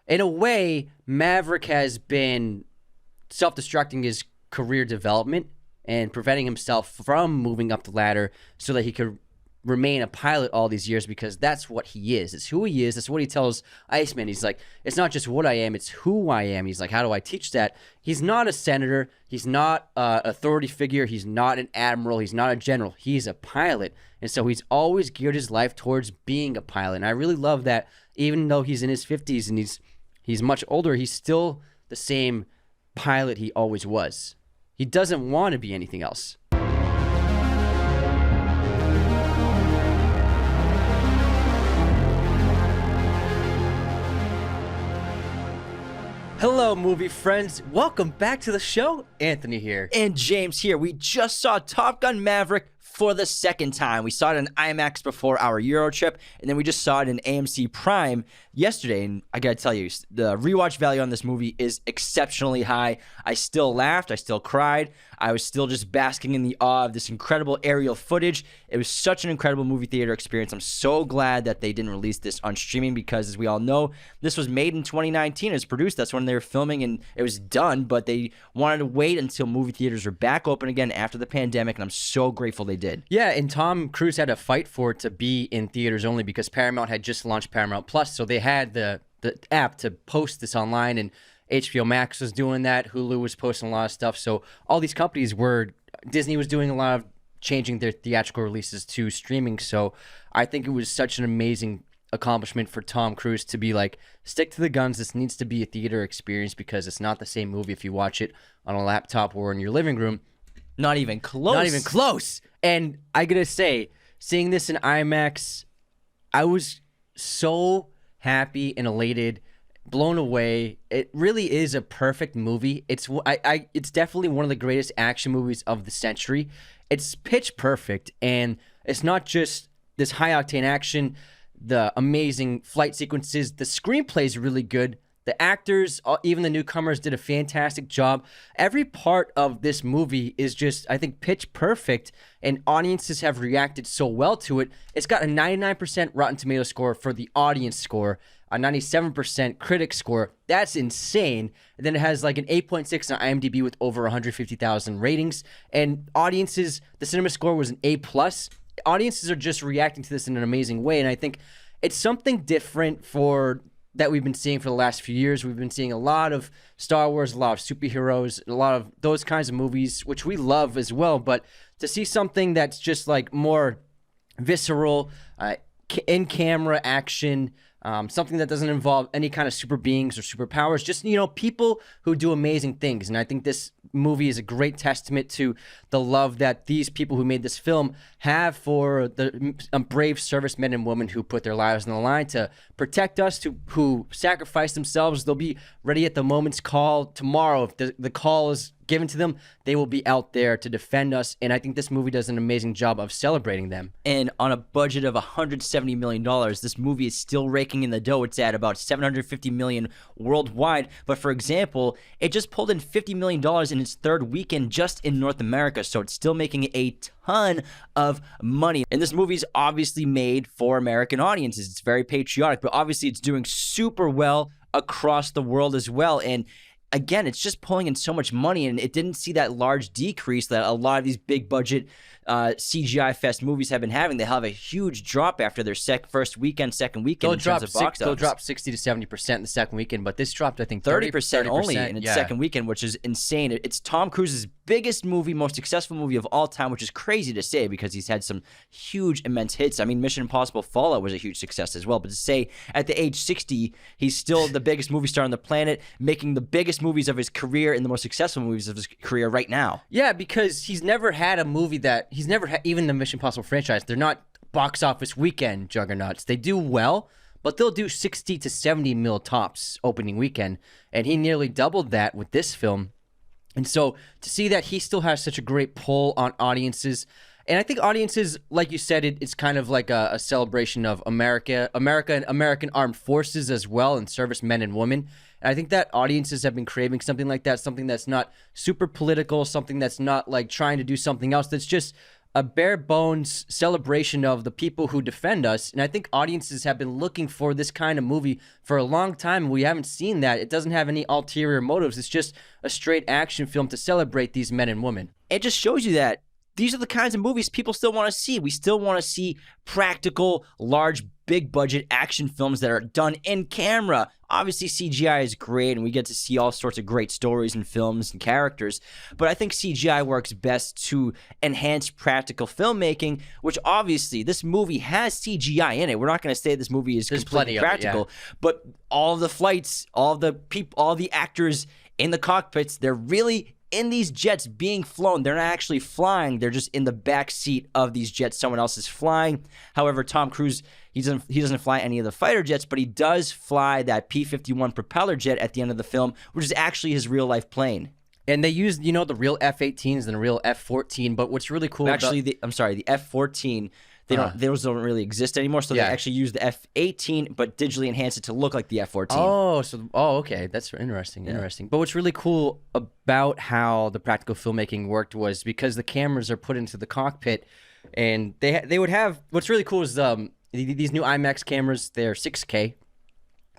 in a way, Maverick has been self-destructing his career development and preventing himself from moving up the ladder so that he could remain a pilot all these years, because that's what he is. It's who he is. That's what he tells Iceman. He's like, it's not just what I am, it's who I am. He's like, how do I teach that? He's not a senator. He's not an authority figure. He's not an admiral. He's not a general. He's a pilot. And so he's always geared his life towards being a pilot. And I really love that even though he's in his 50s and he's much older, he's still the same pilot he always was. He doesn't want to be anything else. Hello, movie friends. Welcome back to the show. Anthony here. And James here. We just saw Top Gun Maverick for the second time. We saw it in IMAX before our Euro trip, and then we just saw it in AMC Prime yesterday. And I gotta tell you, the rewatch value on this movie is exceptionally high. I still laughed. I still cried. I was still just basking in the awe of this incredible aerial footage. It was such an incredible movie theater experience. I'm so glad that they didn't release this on streaming because, as we all know, this was made in 2019. It was produced. That's when they were filming, and it was done. But they wanted to wait until movie theaters were back open again after the pandemic, and I'm so grateful they did. Yeah, and Tom Cruise had to fight for it to be in theaters only because Paramount had just launched Paramount Plus, so they had the app to post this online, and HBO Max was doing that. Hulu was posting a lot of stuff. So all these companies Disney was doing a lot of changing their theatrical releases to streaming. So I think it was such an amazing accomplishment for Tom Cruise to be like, stick to the guns. This needs to be a theater experience because it's not the same movie if you watch it on a laptop or in your living room. Not even close. Not even close. And I gotta say, seeing this in IMAX, I was so happy and elated, blown away. It really is a perfect movie. It's definitely one of the greatest action movies of the century. It's pitch perfect, and it's not just this high octane action, the amazing flight sequences. The screenplay is really good. The actors, even the newcomers, did a fantastic job. Every part of this movie is just, I think, pitch perfect, and audiences have reacted so well to it. It's got a 99% Rotten Tomatoes score for the audience score, a 97% critic score. That's insane. And then it has like an 8.6 on IMDb with over 150,000 ratings. And audiences, the cinema score was an A+. Audiences are just reacting to this in an amazing way, and I think it's something different that we've been seeing for the last few years. We've been seeing a lot of Star Wars, a lot of superheroes, a lot of those kinds of movies, which we love as well. But to see something that's just like more visceral, in-camera action, something that doesn't involve any kind of super beings or superpowers, just, people who do amazing things. And I think this movie is a great testament to the love that these people who made this film have for the brave servicemen and women who put their lives on the line to protect us, who sacrifice themselves. They'll be ready at the moment's call tomorrow. If the call is given to them, they will be out there to defend us, and I think this movie does an amazing job of celebrating them. And on a budget of $170 million, this movie is still raking in the dough. It's at about $750 million worldwide, but for example, it just pulled in $50 million in its third weekend just in North America, so it's still making a ton of money. And this movie is obviously made for American audiences. It's very patriotic, but obviously it's doing super well across the world as well, and again, it's just pulling in so much money, and it didn't see that large decrease that a lot of these big budget CGI fest movies have been having. They have a huge drop after their second weekend in terms of box office. They'll drop 60 to 70% in the second weekend, but this dropped, I think, 30% only in its second weekend, which is insane. It's Tom Cruise's biggest movie, most successful movie of all time, which is crazy to say because he's had some huge, immense hits. I mean, Mission Impossible Fallout was a huge success as well, but to say at the age 60, he's still the biggest movie star on the planet, making the biggest movies of his career and the most successful movies of his career right now. Yeah, because he's never had a movie he's never had, even the Mission Impossible franchise, they're not box office weekend juggernauts. They do well, but they'll do 60 to 70 mil tops opening weekend, and he nearly doubled that with this film. And so to see that he still has such a great pull on audiences, and I think audiences, like you said, it's kind of like a celebration of America and American armed forces as well, and servicemen and women. And I think that audiences have been craving something like that, something that's not super political, something that's not like trying to do something else, that's just a bare bones celebration of the people who defend us. And I think audiences have been looking for this kind of movie for a long time. We haven't seen that. It doesn't have any ulterior motives. It's just a straight action film to celebrate these men and women. It just shows you that these are the kinds of movies people still want to see. We still want to see practical, large, big budget action films that are done in camera. Obviously, CGI is great, and we get to see all sorts of great stories and films and characters. But I think CGI works best to enhance practical filmmaking, which obviously this movie has CGI in it. We're not going to say this movie is completely practical, but all the flights, all the people, all the actors in the cockpits, they're really in these jets being flown. They're not actually flying. They're just in the back seat of these jets. Someone else is flying. However, Tom Cruise, he doesn't fly any of the fighter jets, but he does fly that P-51 propeller jet at the end of the film, which is actually his real life plane. And they used, the real F-18s and the real F-14. But what's really cool the F-14, those don't really exist anymore. So they actually use the F-18, but digitally enhance it to look like the F-14. Okay, that's interesting. Interesting. But what's really cool about how the practical filmmaking worked was because the cameras are put into the cockpit, and they would have. What's really cool is these new IMAX cameras. They're 6K.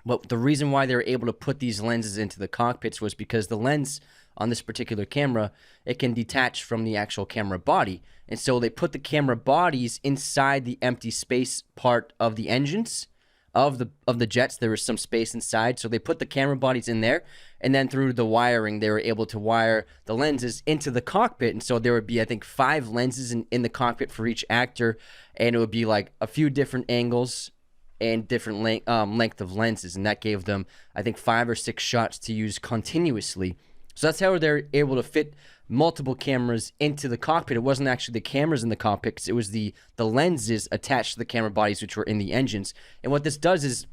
But the reason why they were able to put these lenses into the cockpits was because the lens on this particular camera, it can detach from the actual camera body. And so they put the camera bodies inside the empty space part of the engines of the jets. There was some space inside. So they put the camera bodies in there, and then through the wiring, they were able to wire the lenses into the cockpit. And so there would be, I think, 5 lenses in the cockpit for each actor, and it would be like a few different angles and different length of lenses. And that gave them, I think, 5 or 6 shots to use continuously. So that's how they're able to fit multiple cameras into the cockpit. It wasn't actually the cameras in the cockpit, 'cause it was the lenses attached to the camera bodies, which were in the engines. And what this does is,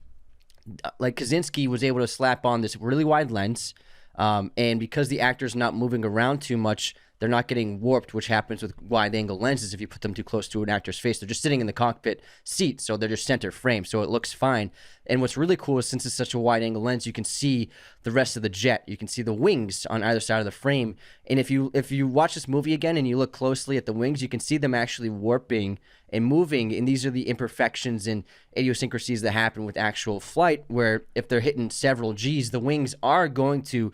like, Kaczynski was able to slap on this really wide lens, and because the actor's not moving around too much, they're not getting warped, which happens with wide-angle lenses if you put them too close to an actor's face. They're just sitting in the cockpit seat, so they're just center frame, so it looks fine. And what's really cool is since it's such a wide-angle lens, you can see the rest of the jet. You can see the wings on either side of the frame. And if you watch this movie again and you look closely at the wings, you can see them actually warping and moving. And these are the imperfections and idiosyncrasies that happen with actual flight, where if they're hitting several Gs, the wings are going to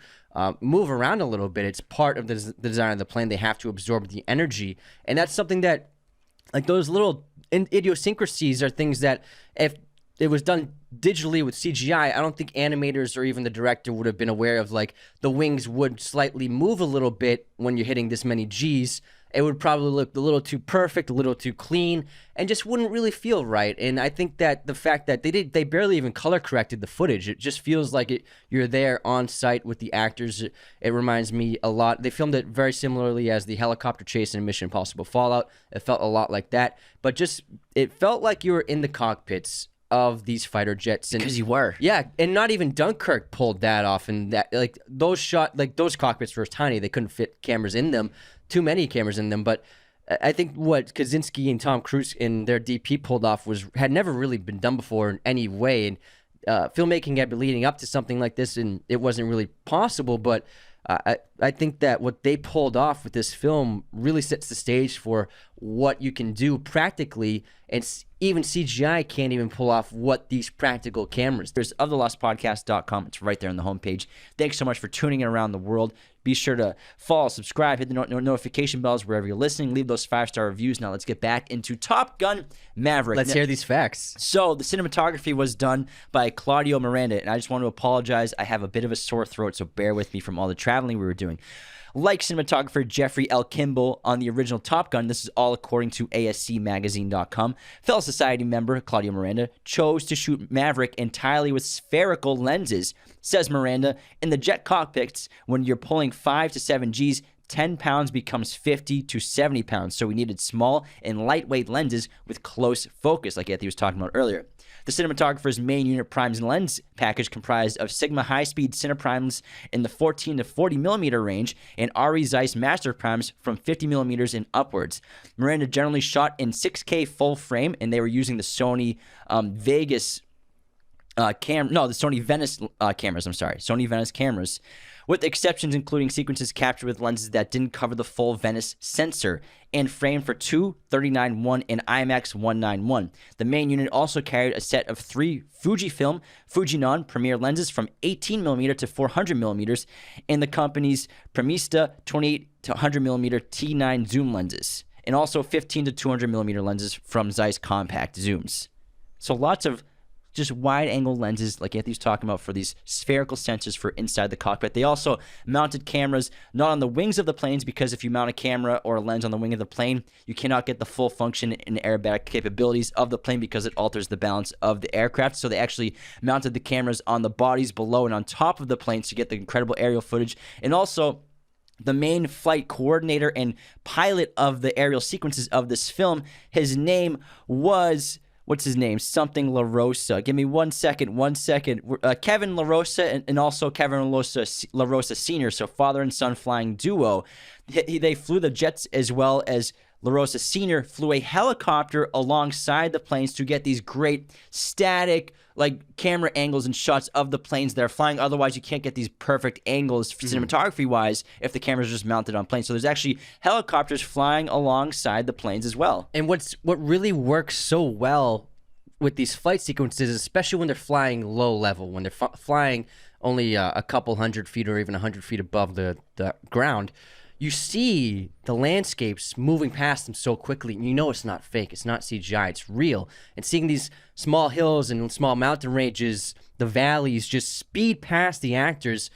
move around a little bit. It's part of the design of the plane. They have to absorb the energy. And that's something that, like, those little idiosyncrasies are things that if it was done digitally with CGI, I don't think animators or even the director would have been aware of. Like, the wings would slightly move a little bit when you're hitting this many Gs. It would probably look a little too perfect, a little too clean, and just wouldn't really feel right. And I think that the fact that they barely even color corrected the footage, it just feels like you're there on site with the actors. It reminds me a lot. They filmed it very similarly as the helicopter chase in Mission Impossible Fallout. It felt a lot like that, but just it felt like you were in the cockpits of these fighter jets. Because you were. Yeah, and not even Dunkirk pulled that off. And that, like, those cockpits were tiny. They couldn't fit cameras in them. Too many cameras in them. But I think what Kaczynski and Tom Cruise in their DP pulled off had never really been done before in any way. And filmmaking had been leading up to something like this, and it wasn't really possible. But I think that what they pulled off with this film really sets the stage for what you can do practically, and even CGI can't even pull off what these practical cameras. There's otherlostpodcast.com. It's right there on the homepage. Thanks so much for tuning in around the world. Be sure to follow, subscribe, hit the notification bells wherever you're listening. Leave those 5-star reviews. Now let's get back into Top Gun Maverick. Let's hear these facts. So the cinematography was done by Claudio Miranda, and I just want to apologize. I have a bit of a sore throat, so bear with me from all the traveling we were doing. Like cinematographer Jeffrey L. Kimball on the original Top Gun, this is all according to ASCmagazine.com. Fellow Society member Claudio Miranda chose to shoot Maverick entirely with spherical lenses. Says Miranda, in the jet cockpits, when you're pulling 5 to 7 Gs, 10 pounds becomes 50 to 70 pounds. So we needed small and lightweight lenses with close focus, like Anthony was talking about earlier. The cinematographer's main unit primes and lens package comprised of Sigma high-speed cineprimes in the 14 to 40 millimeter range and RE Zeiss master primes from 50 millimeters and upwards. Miranda generally shot in 6K full frame, and they were using the Sony Vegas the Sony Venice cameras. I'm sorry, Sony Venice cameras, with exceptions including sequences captured with lenses that didn't cover the full Venice sensor and framed for 2:39:1 and IMAX 1:9:1. The main unit also carried a set of 3 Fujifilm Fujinon Premier lenses from 18mm to 400mm and the company's Premista 28 to 100mm T9 zoom lenses, and also 15 to 200mm lenses from Zeiss compact zooms. So lots of just wide-angle lenses, like Anthony's talking about, for these spherical sensors for inside the cockpit. They also mounted cameras not on the wings of the planes, because if you mount a camera or a lens on the wing of the plane, you cannot get the full function and aerobatic capabilities of the plane because it alters the balance of the aircraft. So they actually mounted the cameras on the bodies below and on top of the planes to get the incredible aerial footage. And also, the main flight coordinator and pilot of the aerial sequences of this film, his name was... what's his name? Something La Rosa. Give me 1 second. Kevin La Rosa and also Kevin La Rosa Sr., so father and son flying duo. They flew the jets, as well as La Rosa Sr. flew a helicopter alongside the planes to get these great static camera angles and shots of the planes that are flying. Otherwise, you can't get these perfect angles cinematography-wise if the camera's just mounted on planes. So there's actually helicopters flying alongside the planes as well. And what really works so well with these flight sequences, especially when they're flying low level, when they're flying only a couple 100 feet or even 100 feet above the ground, you see the landscapes moving past them so quickly, and you know it's not fake, it's not CGI, it's real. And seeing these small hills and small mountain ranges, the valleys, just speed past the actors,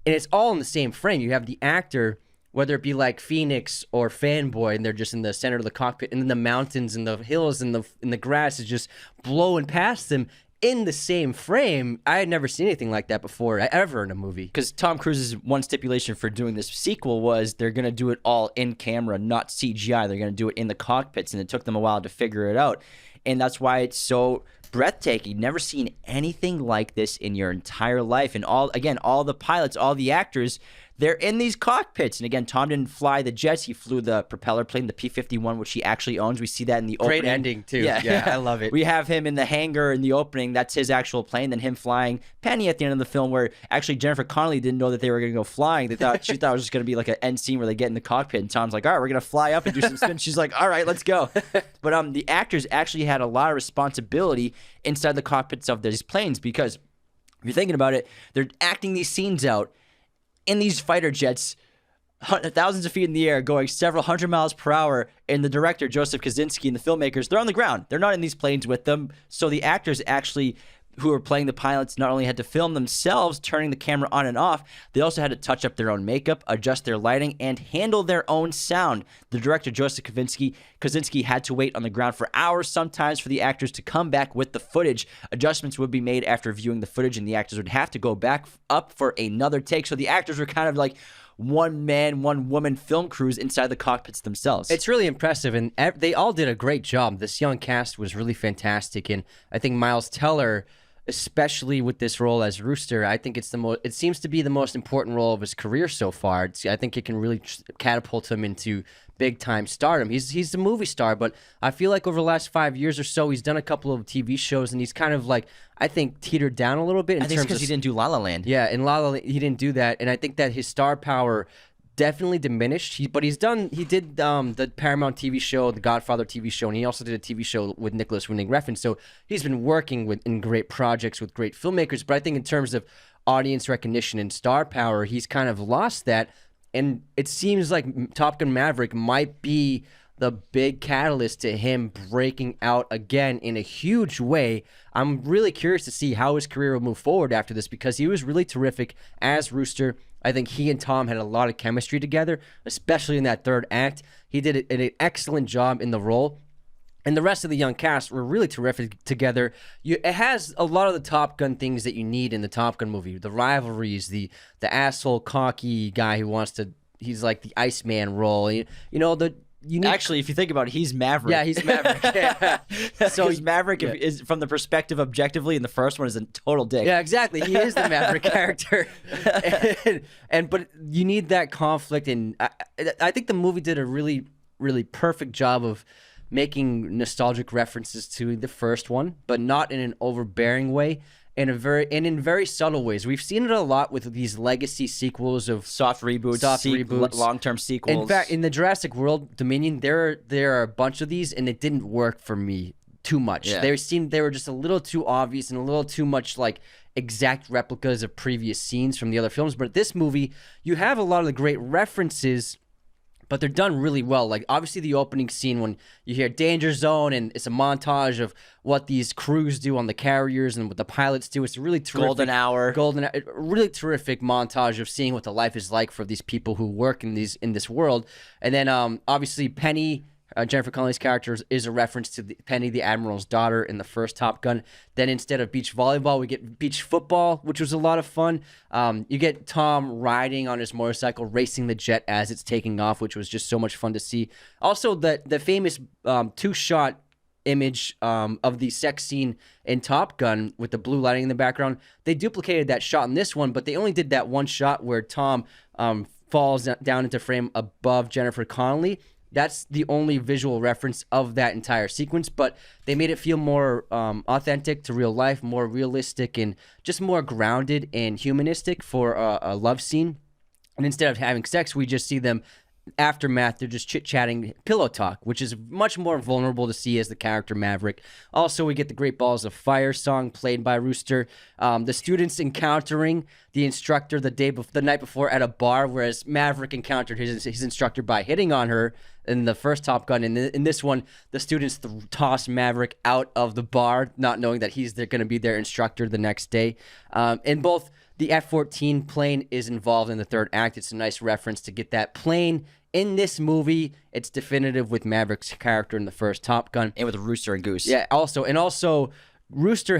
and it's all in the same frame. You have the actor, whether it be like Phoenix or Fanboy, and they're just in the center of the cockpit, and then the mountains and the hills and the grass is just blowing past them in the same frame. I had never seen anything like that before, ever in a movie. Because Tom Cruise's one stipulation for doing this sequel was they're going to do it all in camera, not CGI. They're going to do it in the cockpits, and it took them a while to figure it out. And that's why it's so breathtaking. Never seen anything like this in your entire life. And all the pilots, all the actors, they're in these cockpits. And again, Tom didn't fly the jets. He flew the propeller plane, the P-51, which he actually owns. We see that in the opening. Great ending, too. Yeah, I love it. We have him in the hangar in the opening. That's his actual plane. Then him flying Penny at the end of the film, where actually Jennifer Connelly didn't know that they were going to go flying. She thought it was just going to be like an end scene where they get in the cockpit. And Tom's like, all right, we're going to fly up and do some spins. She's like, all right, let's go. But the actors actually had a lot of responsibility inside the cockpits of these planes, because if you're thinking about it, they're acting these scenes out in these fighter jets, thousands of feet in the air, going several hundred miles per hour, and the director, Joseph Kosinski, and the filmmakers, they're on the ground. They're not in these planes with them. So the actors actually, who are playing the pilots, not only had to film themselves turning the camera on and off, they also had to touch up their own makeup, adjust their lighting, and handle their own sound. The director, Joseph Kosinski, had to wait on the ground for hours sometimes for the actors to come back with the footage. Adjustments would be made after viewing the footage, and the actors would have to go back up for another take. So the actors were kind of like one man, one woman film crews inside the cockpits themselves. It's really impressive, and they all did a great job. This young cast was really fantastic, and I think Miles Teller, especially with this role as Rooster, I think it seems to be the most important role of his career so far. I think it can really catapult him into big-time stardom. He's a movie star, but I feel like over the last 5 years or so, he's done a couple of TV shows, and he's kind of I think, teetered down a little bit. I think it's because he didn't do La La Land. Yeah, in La La Land, he didn't do that, and I think that his star power definitely diminished. He did the Paramount TV show, the Godfather TV show, and he also did a TV show with Nicholas Winding Refn. So he's been working in great projects with great filmmakers. But I think in terms of audience recognition and star power, he's kind of lost that. And it seems like Top Gun Maverick might be the big catalyst to him breaking out again in a huge way. I'm really curious to see how his career will move forward after this, because he was really terrific as Rooster. I think he and Tom had a lot of chemistry together, especially in that third act. He did an excellent job in the role. And the rest of the young cast were really terrific together. It has a lot of the Top Gun things that you need in the Top Gun movie. The rivalries, the asshole cocky guy who wants to, he's like the Iceman role. Actually, if you think about it, he's Maverick. Yeah, he's Maverick. Yeah. So he's Maverick is, from the perspective objectively, and the first one is a total dick. Yeah, exactly. He is the Maverick character. But you need that conflict, and I think the movie did a really, really perfect job of making nostalgic references to the first one, but not in an overbearing way. in very subtle ways. We've seen it a lot with these legacy sequels of soft reboots, long-term sequels. In fact, in the Jurassic World Dominion, there are a bunch of these, and it didn't work for me too much. Yeah. They were just a little too obvious and a little too much like exact replicas of previous scenes from the other films. But this movie, you have a lot of the great references, but they're done really well. Like, obviously, the opening scene when you hear Danger Zone, and it's a montage of what these crews do on the carriers and what the pilots do. It's a really terrific... really terrific montage of seeing what the life is like for these people who work in this world. And then, obviously, Penny... Jennifer Connelly's character is a reference to Penny, the Admiral's daughter, in the first Top Gun. Then instead of beach volleyball, we get beach football, which was a lot of fun. You get Tom riding on his motorcycle, racing the jet as it's taking off, which was just so much fun to see. Also, the famous two-shot image of the sex scene in Top Gun with the blue lighting in the background. They duplicated that shot in this one, but they only did that one shot where Tom falls down into frame above Jennifer Connelly. That's the only visual reference of that entire sequence, but they made it feel more authentic to real life, more realistic, and just more grounded and humanistic for a love scene. And instead of having sex, we just see them aftermath. They're just chit-chatting, pillow talk, which is much more vulnerable to see as the character Maverick. Also, we get the Great Balls of Fire song played by Rooster. The students encountering the instructor the night before at a bar, whereas Maverick encountered his instructor by hitting on her in the first Top Gun. And in this one, the students toss Maverick out of the bar, not knowing that they're going to be their instructor the next day. And both the F-14 plane is involved in the third act. It's a nice reference to get that plane in this movie. It's definitive with Maverick's character in the first Top Gun. And with Rooster and Goose. Yeah, also, Rooster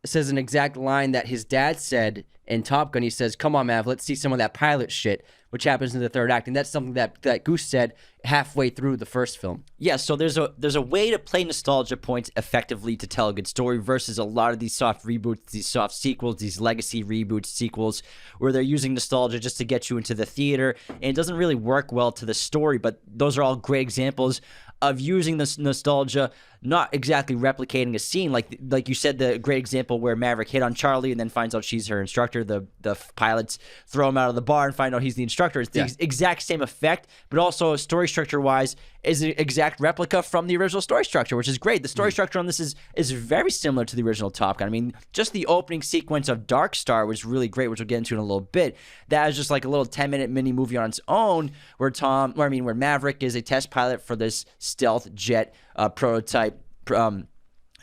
says an exact line that his dad said in Top Gun. He says, "Come on, Mav, let's see some of that pilot shit," which happens in the third act. And that's something that Goose said halfway through the first film. Yeah, so there's a way to play nostalgia points effectively to tell a good story versus a lot of these soft reboots, these soft sequels, these legacy reboots, sequels, where they're using nostalgia just to get you into the theater, and it doesn't really work well to the story. But those are all great examples of using this nostalgia, not exactly replicating a scene. Like you said, the great example where Maverick hit on Charlie and then finds out she's her instructor. The pilots throw him out of the bar and find out he's the instructor. It's the exact same effect, but also story structure-wise is an exact replica from the original story structure, which is great. The story structure on this is very similar to the original Top Gun. I mean, just the opening sequence of Dark Star was really great, which we'll get into in a little bit. That is just like a little 10-minute mini movie on its own where Maverick is a test pilot for this stealth jet prototype program.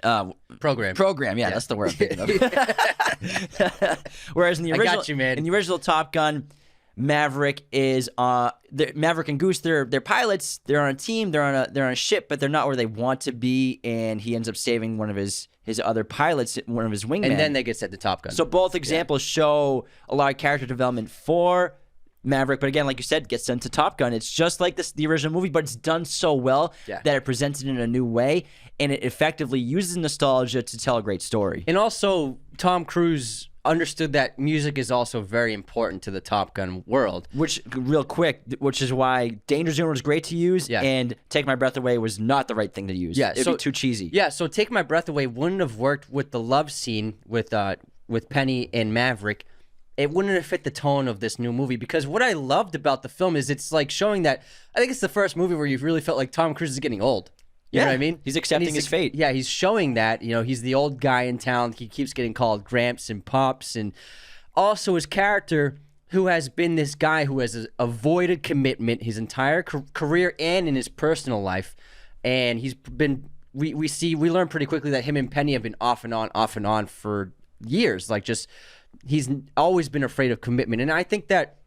Yeah, that's the word I'm thinking of. Whereas in the original, I got you, man. In the original Top Gun, Maverick is Maverick and Goose. They're pilots. They're on a team. They're on a ship, but they're not where they want to be. And he ends up saving one of his other pilots, one of his wingmen. And then they get sent to Top Gun. So both examples show a lot of character development for Maverick, but again, like you said, gets sent to Top Gun. It's just like the original movie, but it's done so well that it presents it in a new way, and it effectively uses nostalgia to tell a great story. And also, Tom Cruise understood that music is also very important to the Top Gun world. Which is why Danger Zone was great to use, and Take My Breath Away was not the right thing to use. It'd be too cheesy. Yeah, so Take My Breath Away wouldn't have worked with the love scene with Penny and Maverick. It wouldn't have fit the tone of this new movie, because what I loved about the film is it's like showing that, I think it's the first movie where you really felt like Tom Cruise is getting old. You know what I mean? He's accepting his fate. Yeah, he's showing that, he's the old guy in town. He keeps getting called Gramps and Pops. And also his character, who has been this guy who has avoided commitment his entire career and in his personal life. And he's been, we learn pretty quickly that him and Penny have been off and on for years. Like, just, he's always been afraid of commitment. And I think that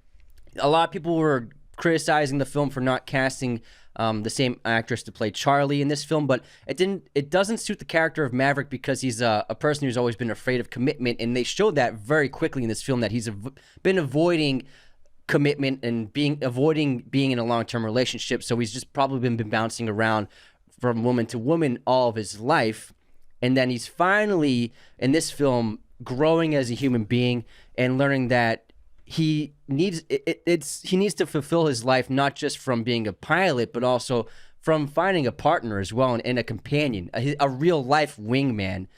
a lot of people were criticizing the film for not casting the same actress to play Charlie in this film, but it doesn't suit the character of Maverick, because he's a person who's always been afraid of commitment, and they showed that very quickly in this film, that he's been avoiding commitment and avoiding being in a long-term relationship. So he's just probably been bouncing around from woman to woman all of his life, and then he's finally in this film growing as a human being and learning that he needs to fulfill his life, not just from being a pilot, but also from finding a partner as well, and a companion, a real life wingman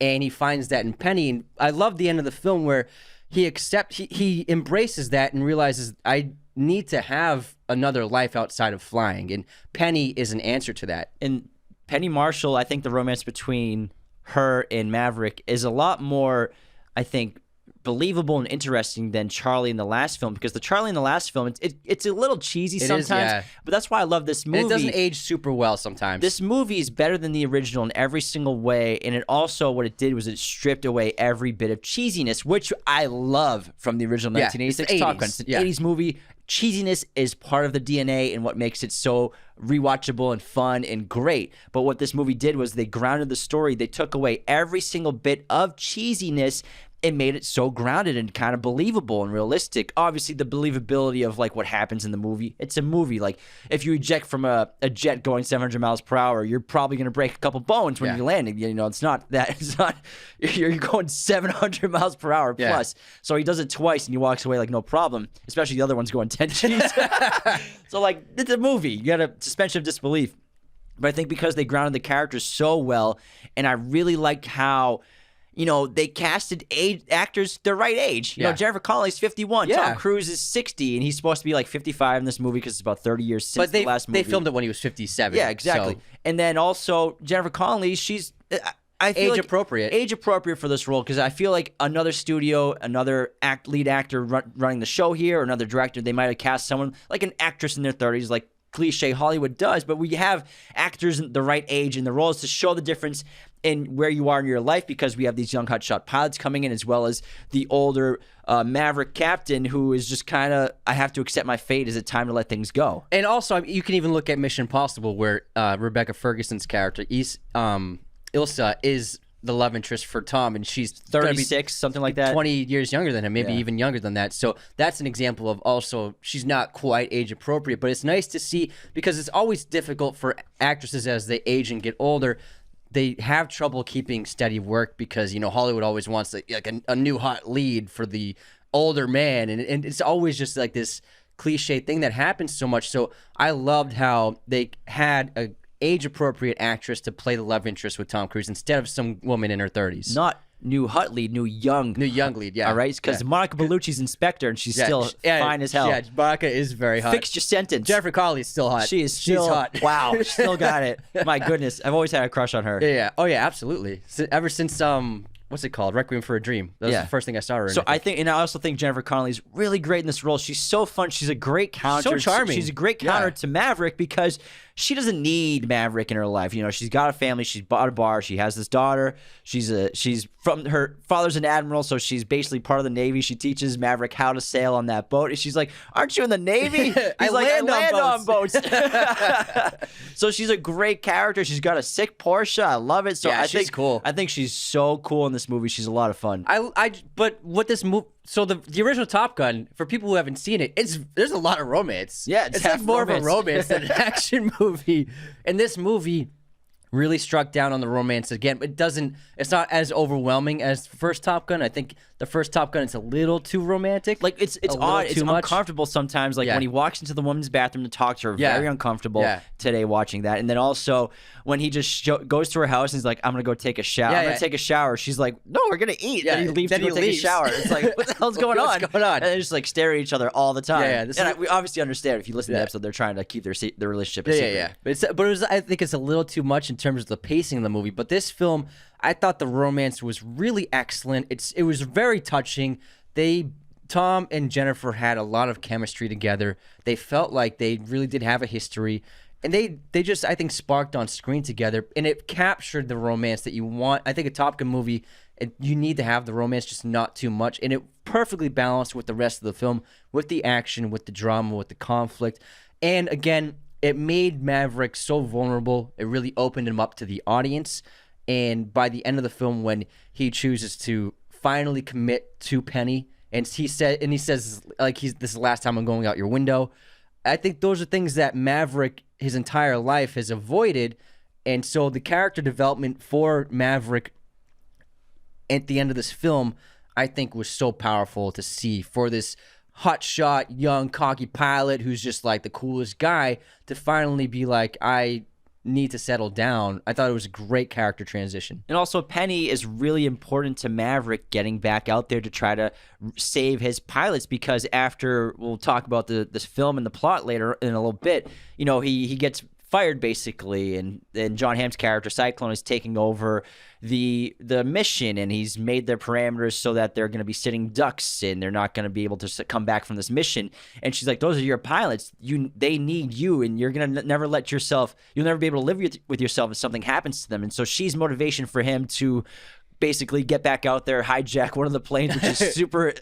and he finds that in Penny. And I love the end of the film where he embraces that and realizes I need to have another life outside of flying, and Penny is an answer to that. And Penny Marshall, I think the romance between her and Maverick is a lot more, I think, believable and interesting than Charlie in the last film, because the Charlie in the last film, it's a little cheesy sometimes, but that's why I love this movie. And it doesn't age super well sometimes. This movie is better than the original in every single way, and it also, what it did was it stripped away every bit of cheesiness, which I love from the original 1986 Top Gun. It's an 80s movie. Cheesiness is part of the DNA and what makes it so rewatchable and fun and great. But what this movie did was they grounded the story. They took away every single bit of cheesiness and made it so grounded and kind of believable and realistic. Obviously, the believability of like what happens in the movie. It's a movie. Like if you eject from a jet going 700 miles per hour, you're probably going to break a couple bones when you're landing. You know, it's not that. It's not. You're going 700 miles per hour plus. So he does it twice and he walks away like no problem. Especially the other one's going 10 G's. So like it's a movie. You got a suspension of disbelief. But I think because they grounded the characters so well, and I really liked how, you know, they casted actors their right age. You know, Jennifer Connelly's 51. Tom Cruise is 60, and he's supposed to be like 55 in this movie because it's about 30 years since the last movie. They filmed it when he was 57. Yeah, exactly. So. And then also Jennifer Connelly, she's I feel age appropriate. Age appropriate for this role, because I feel like another studio, another lead actor running the show here, or another director, they might have cast someone like an actress in their 30s, like cliche Hollywood does, but we have actors in the right age in the roles to show the difference in where you are in your life, because we have these young hotshot pilots coming in, as well as the older Maverick captain who is just kind of, I have to accept my fate. Is it time to let things go? And also, you can even look at Mission Impossible, where Rebecca Ferguson's character, Ilsa, is the love interest for Tom, and she's 36, something like that. 20 years younger than him, maybe even younger than that. So that's an example of also she's not quite age appropriate, but it's nice to see, because it's always difficult for actresses as they age and get older. They have trouble keeping steady work because, you know, Hollywood always wants like a new hot lead for the older man, and it's always just like this cliche thing that happens so much. So I loved how they had a age-appropriate actress to play the love interest with Tom Cruise instead of some woman in her 30s. Not new hot lead, new young lead, yeah. All right, because Monica Bellucci's Inspector, and she's still fine as hell. Yeah, Monica is very hot. Fix your sentence. Jennifer Connelly is still hot. She's hot. Wow, she still got it. My goodness, I've always had a crush on her. Yeah. Oh yeah, absolutely. Ever since what's it called? Requiem for a Dream. That was the first thing I saw her in. So I think, and I also think Jennifer Connelly's really great in this role. She's so fun. She's a great counter. So charming. She's a great counter to Maverick, because she doesn't need Maverick in her life. You know, she's got a family. She's bought a bar. She has this daughter. She's from, her father's an admiral, so she's basically part of the Navy. She teaches Maverick how to sail on that boat. And she's like, "Aren't you in the Navy?" He's I land on boats. So she's a great character. She's got a sick Porsche. I love it. So she's cool. I think she's so cool in this movie. She's a lot of fun. But what this movie, so the original Top Gun, for people who haven't seen it, there's a lot of romance. Yeah, it's like more of a romance than an action movie. And this movie really struck down on the romance again. It's not as overwhelming as the first Top Gun. I think the first Top Gun is a little too romantic. Like it's odd. It's uncomfortable sometimes. Like when he walks into the woman's bathroom to talk to her, very uncomfortable today watching that. And then also when he just goes to her house and he's like, "I'm gonna go take a shower. I'm gonna take a shower." She's like, "No, we're gonna eat." Yeah, and he leaves to go take a shower. It's like, what the hell's going on? What's going on? And they just like stare at each other all the time. Yeah. We obviously understand if you listen to the episode, they're trying to keep their relationship a secret. Yeah. But it was, I think it's a little too much in terms of the pacing of the movie. But this film, I thought the romance was really excellent. It was very touching. Tom and Jennifer had a lot of chemistry together. They felt like they really did have a history, and they just, I think, sparked on screen together, and it captured the romance that you want. I think a Top Gun movie, you need to have the romance, just not too much, and it perfectly balanced with the rest of the film, with the action, with the drama, with the conflict, and again, it made Maverick so vulnerable. It really opened him up to the audience. And by the end of the film, when he chooses to finally commit to Penny, and he says like, this is the last time I'm going out your window. I think those are things that Maverick his entire life has avoided. And so the character development for Maverick at the end of this film, I think, was so powerful to see, for this hotshot, young, cocky pilot who's just like the coolest guy to finally be like, I need to settle down. I thought it was a great character transition. And also, Penny is really important to Maverick getting back out there to try to save his pilots, because after, we'll talk about this film and the plot later in a little bit, you know, he gets fired basically, and John Hamm's character Cyclone is taking over the mission, and he's made their parameters so that they're going to be sitting ducks and they're not going to be able to come back from this mission. And she's like, those are your pilots, they need you, and you're going to never let yourself, you'll never be able to live with yourself if something happens to them. And so she's motivation for him to basically get back out there, hijack one of the planes, which is super,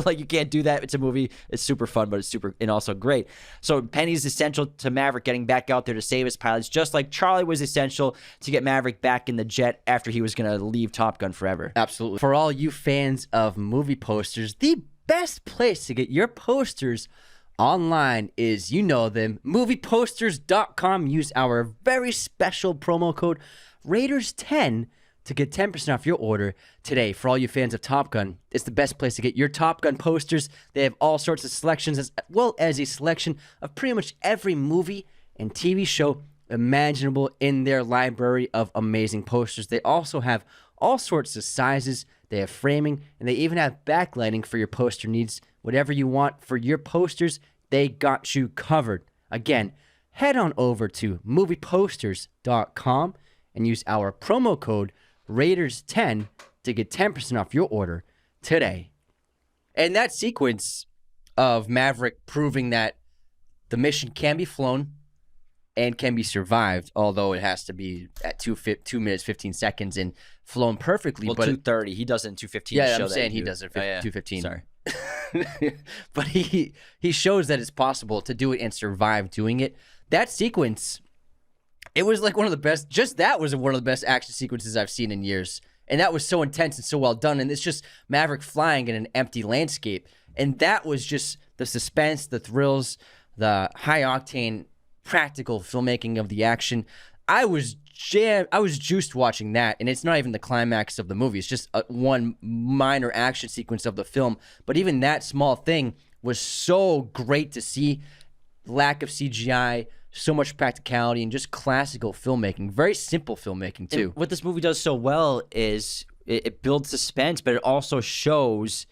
like, you can't do that. It's a movie. It's super fun, but it's super, and also great. So Penny's essential to Maverick getting back out there to save his pilots, just like Charlie was essential to get Maverick back in the jet after he was going to leave Top Gun forever. Absolutely. For all you fans of movie posters, the best place to get your posters online is, you know them, movieposters.com. Use our very special promo code Raiders10 to get 10% off your order today. For all you fans of Top Gun, it's the best place to get your Top Gun posters. They have all sorts of selections, as well as a selection of pretty much every movie and TV show imaginable in their library of amazing posters. They also have all sorts of sizes. They have framing, and they even have backlighting for your poster needs. Whatever you want for your posters, they got you covered. Again, head on over to movieposters.com and use our promo code Raiders10 to get 10% off your order today. And that sequence of Maverick proving that the mission can be flown and can be survived, although it has to be at 2 minutes 15 seconds and flown perfectly. Well, but 2:30. He does it in 2:15. Yeah, I'm saying he does it at 2:15. Sorry. But he shows that it's possible to do it and survive doing it. That sequence, it was like one of the best, just that was one of the best action sequences I've seen in years. And that was so intense and so well done. And it's just Maverick flying in an empty landscape. And that was just the suspense, the thrills, the high-octane practical filmmaking of the action. I was juiced watching that. And it's not even the climax of the movie. It's just one minor action sequence of the film. But even that small thing was so great to see. Lack of CGI, so much practicality, and just classical filmmaking. Very simple filmmaking, too. And what this movie does so well is it builds suspense, but it also shows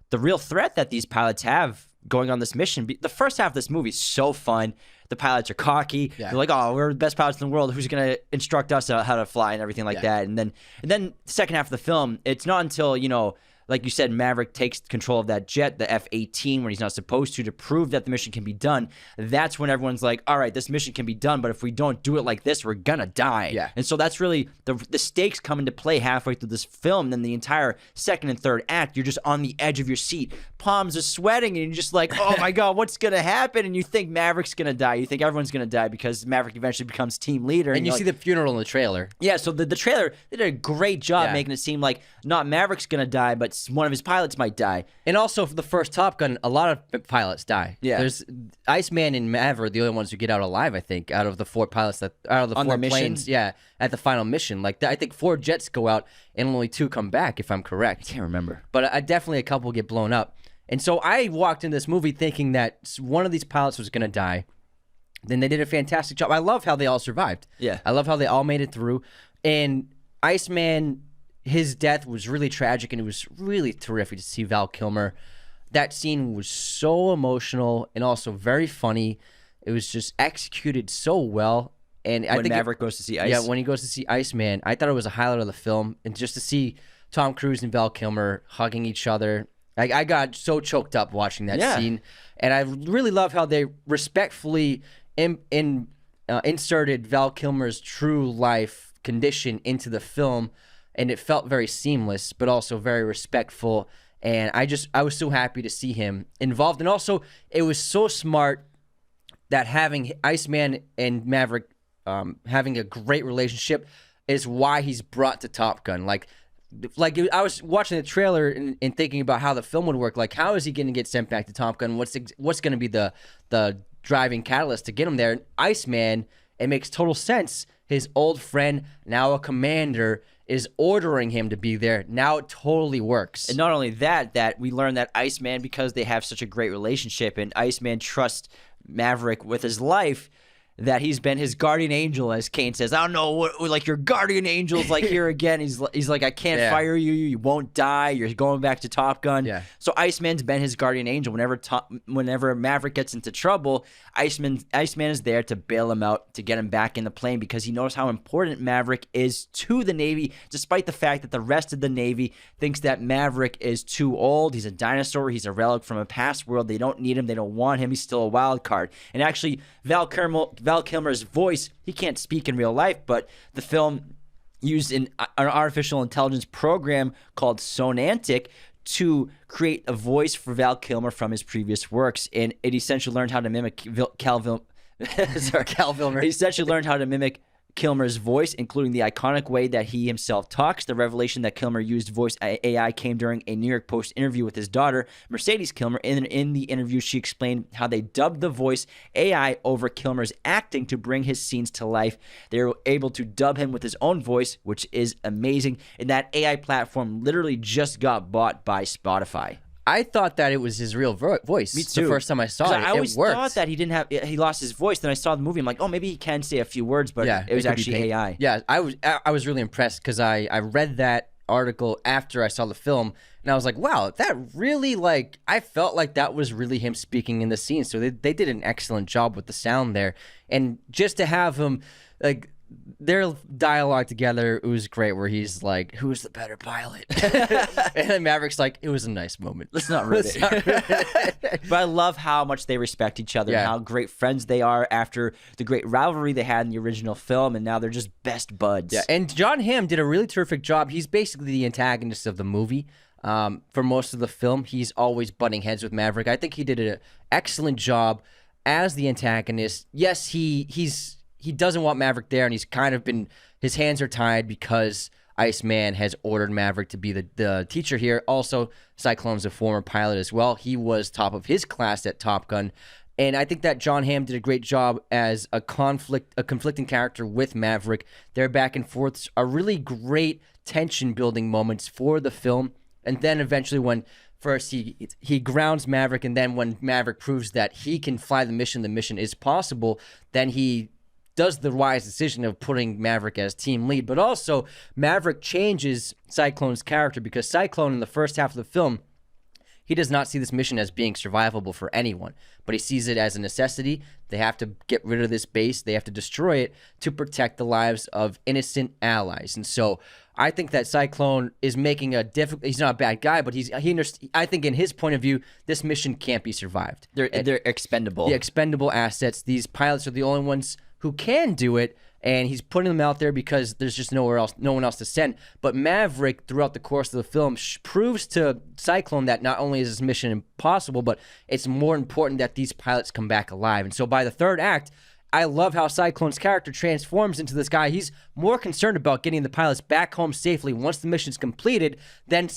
the real threat that these pilots have going on this mission. The first half of this movie is so fun. The pilots are cocky. Yeah. They're like, oh, we're the best pilots in the world. Who's going to instruct us how to fly and everything like that? And then the second half of the film, it's not until, you know, like you said, Maverick takes control of that jet, the F-18, when he's not supposed to prove that the mission can be done. That's when everyone's like, all right, this mission can be done, but if we don't do it like this, we're going to die. Yeah. And so that's really the stakes come into play halfway through this film. Then the entire second and third act, you're just on the edge of your seat. Palms are sweating, and you're just like, oh my God, what's going to happen? And you think Maverick's going to die. You think everyone's going to die because Maverick eventually becomes team leader. And you see the funeral in the trailer. Yeah, so the trailer, they did a great job making it seem like not Maverick's going to die, but one of his pilots might die. And also for the first Top Gun, a lot of pilots die. Yeah. There's Iceman and Maverick are the only ones who get out alive, I think, out of the 4 pilots out of the 4 planes. Yeah, at the final mission. Like I think 4 jets go out and only 2 come back, if I'm correct. I can't remember. But definitely a couple get blown up. And so I walked in this movie thinking that one of these pilots was going to die. Then they did a fantastic job. I love how they all survived. Yeah. I love how they all made it through. And Iceman, his death was really tragic, and it was really terrific to see Val Kilmer. That scene was so emotional and also very funny. It was just executed so well. And I think Maverick goes to see Ice. Yeah, when he goes to see Iceman, I thought it was a highlight of the film. And just to see Tom Cruise and Val Kilmer hugging each other, I got so choked up watching that scene. And I really love how they respectfully inserted Val Kilmer's true life condition into the film. And it felt very seamless, but also very respectful. And I was so happy to see him involved. And also, it was so smart that having Iceman and Maverick having a great relationship is why he's brought to Top Gun. Like I was watching the trailer and thinking about how the film would work. Like, how is he going to get sent back to Top Gun? What's going to be the driving catalyst to get him there? Iceman, it makes total sense. His old friend, now a commander, is ordering him to be there. Now it totally works. And not only that we learn that Iceman, because they have such a great relationship and Iceman trusts Maverick with his life, that he's been his guardian angel, as Kane says. I don't know what, like, your guardian angel's like here again. He's like, I can't fire you. You won't die. You're going back to Top Gun. Yeah. So Iceman's been his guardian angel. Whenever Maverick gets into trouble, Iceman is there to bail him out, to get him back in the plane, because he knows how important Maverick is to the Navy, despite the fact that the rest of the Navy thinks that Maverick is too old. He's a dinosaur. He's a relic from a past world. They don't need him. They don't want him. He's still a wild card. And actually, Val Kilmer's voice, he can't speak in real life, but the film used an artificial intelligence program called Sonantic to create a voice for Val Kilmer from his previous works, and it essentially learned how to mimic Cal Kilmer. He essentially learned how to mimic Kilmer's voice, including the iconic way that he himself talks. The revelation that Kilmer used voice AI came during a New York Post interview with his daughter, Mercedes Kilmer. In the interview, she explained how they dubbed the voice AI over Kilmer's acting to bring his scenes to life. They were able to dub him with his own voice, which is amazing. And that AI platform literally just got bought by Spotify. I thought that it was his real voice. Me too. The first time I saw it, I always it worked. thought that he lost his voice. Then I saw the movie. I'm like, oh, maybe he can say a few words, but it was actually AI. Yeah, I was really impressed because I read that article after I saw the film, and I was like, wow, that really, like, I felt like that was really him speaking in the scene. So they did an excellent job with the sound there, and just to have him, like, their dialogue together, it was great, where he's like, who's the better pilot? And then Maverick's like, it was a nice moment. Let's not ruin it. But I love how much they respect each other and how great friends they are after the great rivalry they had in the original film, and now they're just best buds. Yeah, and John Hamm did a really terrific job. He's basically the antagonist of the movie. For most of the film, he's always butting heads with Maverick. I think he did an excellent job as the antagonist. Yes, he doesn't want Maverick there, and he's kind of been, his hands are tied because Iceman has ordered Maverick to be the teacher here. Also, Cyclone's a former pilot as well. He was top of his class at Top Gun. And I think that John Hamm did a great job as a conflicting character with Maverick. Their back and forths are really great tension-building moments for the film. And then eventually when first he grounds Maverick, and then when Maverick proves that he can fly the mission is possible, then he does the wise decision of putting Maverick as team lead. But also, Maverick changes Cyclone's character, because Cyclone in the first half of the film, he does not see this mission as being survivable for anyone, but he sees it as a necessity. They have to get rid of this base. They have to destroy it to protect the lives of innocent allies. And so I think that Cyclone is making he's not a bad guy, but I think in his point of view, this mission can't be survived. They're expendable. The expendable assets. These pilots are the only ones who can do it, and he's putting them out there because there's just no one else to send. But Maverick, throughout the course of the film, proves to Cyclone that not only is this mission impossible, but it's more important that these pilots come back alive. And so by the third act, I love how Cyclone's character transforms into this guy. He's more concerned about getting the pilots back home safely once the mission's completed than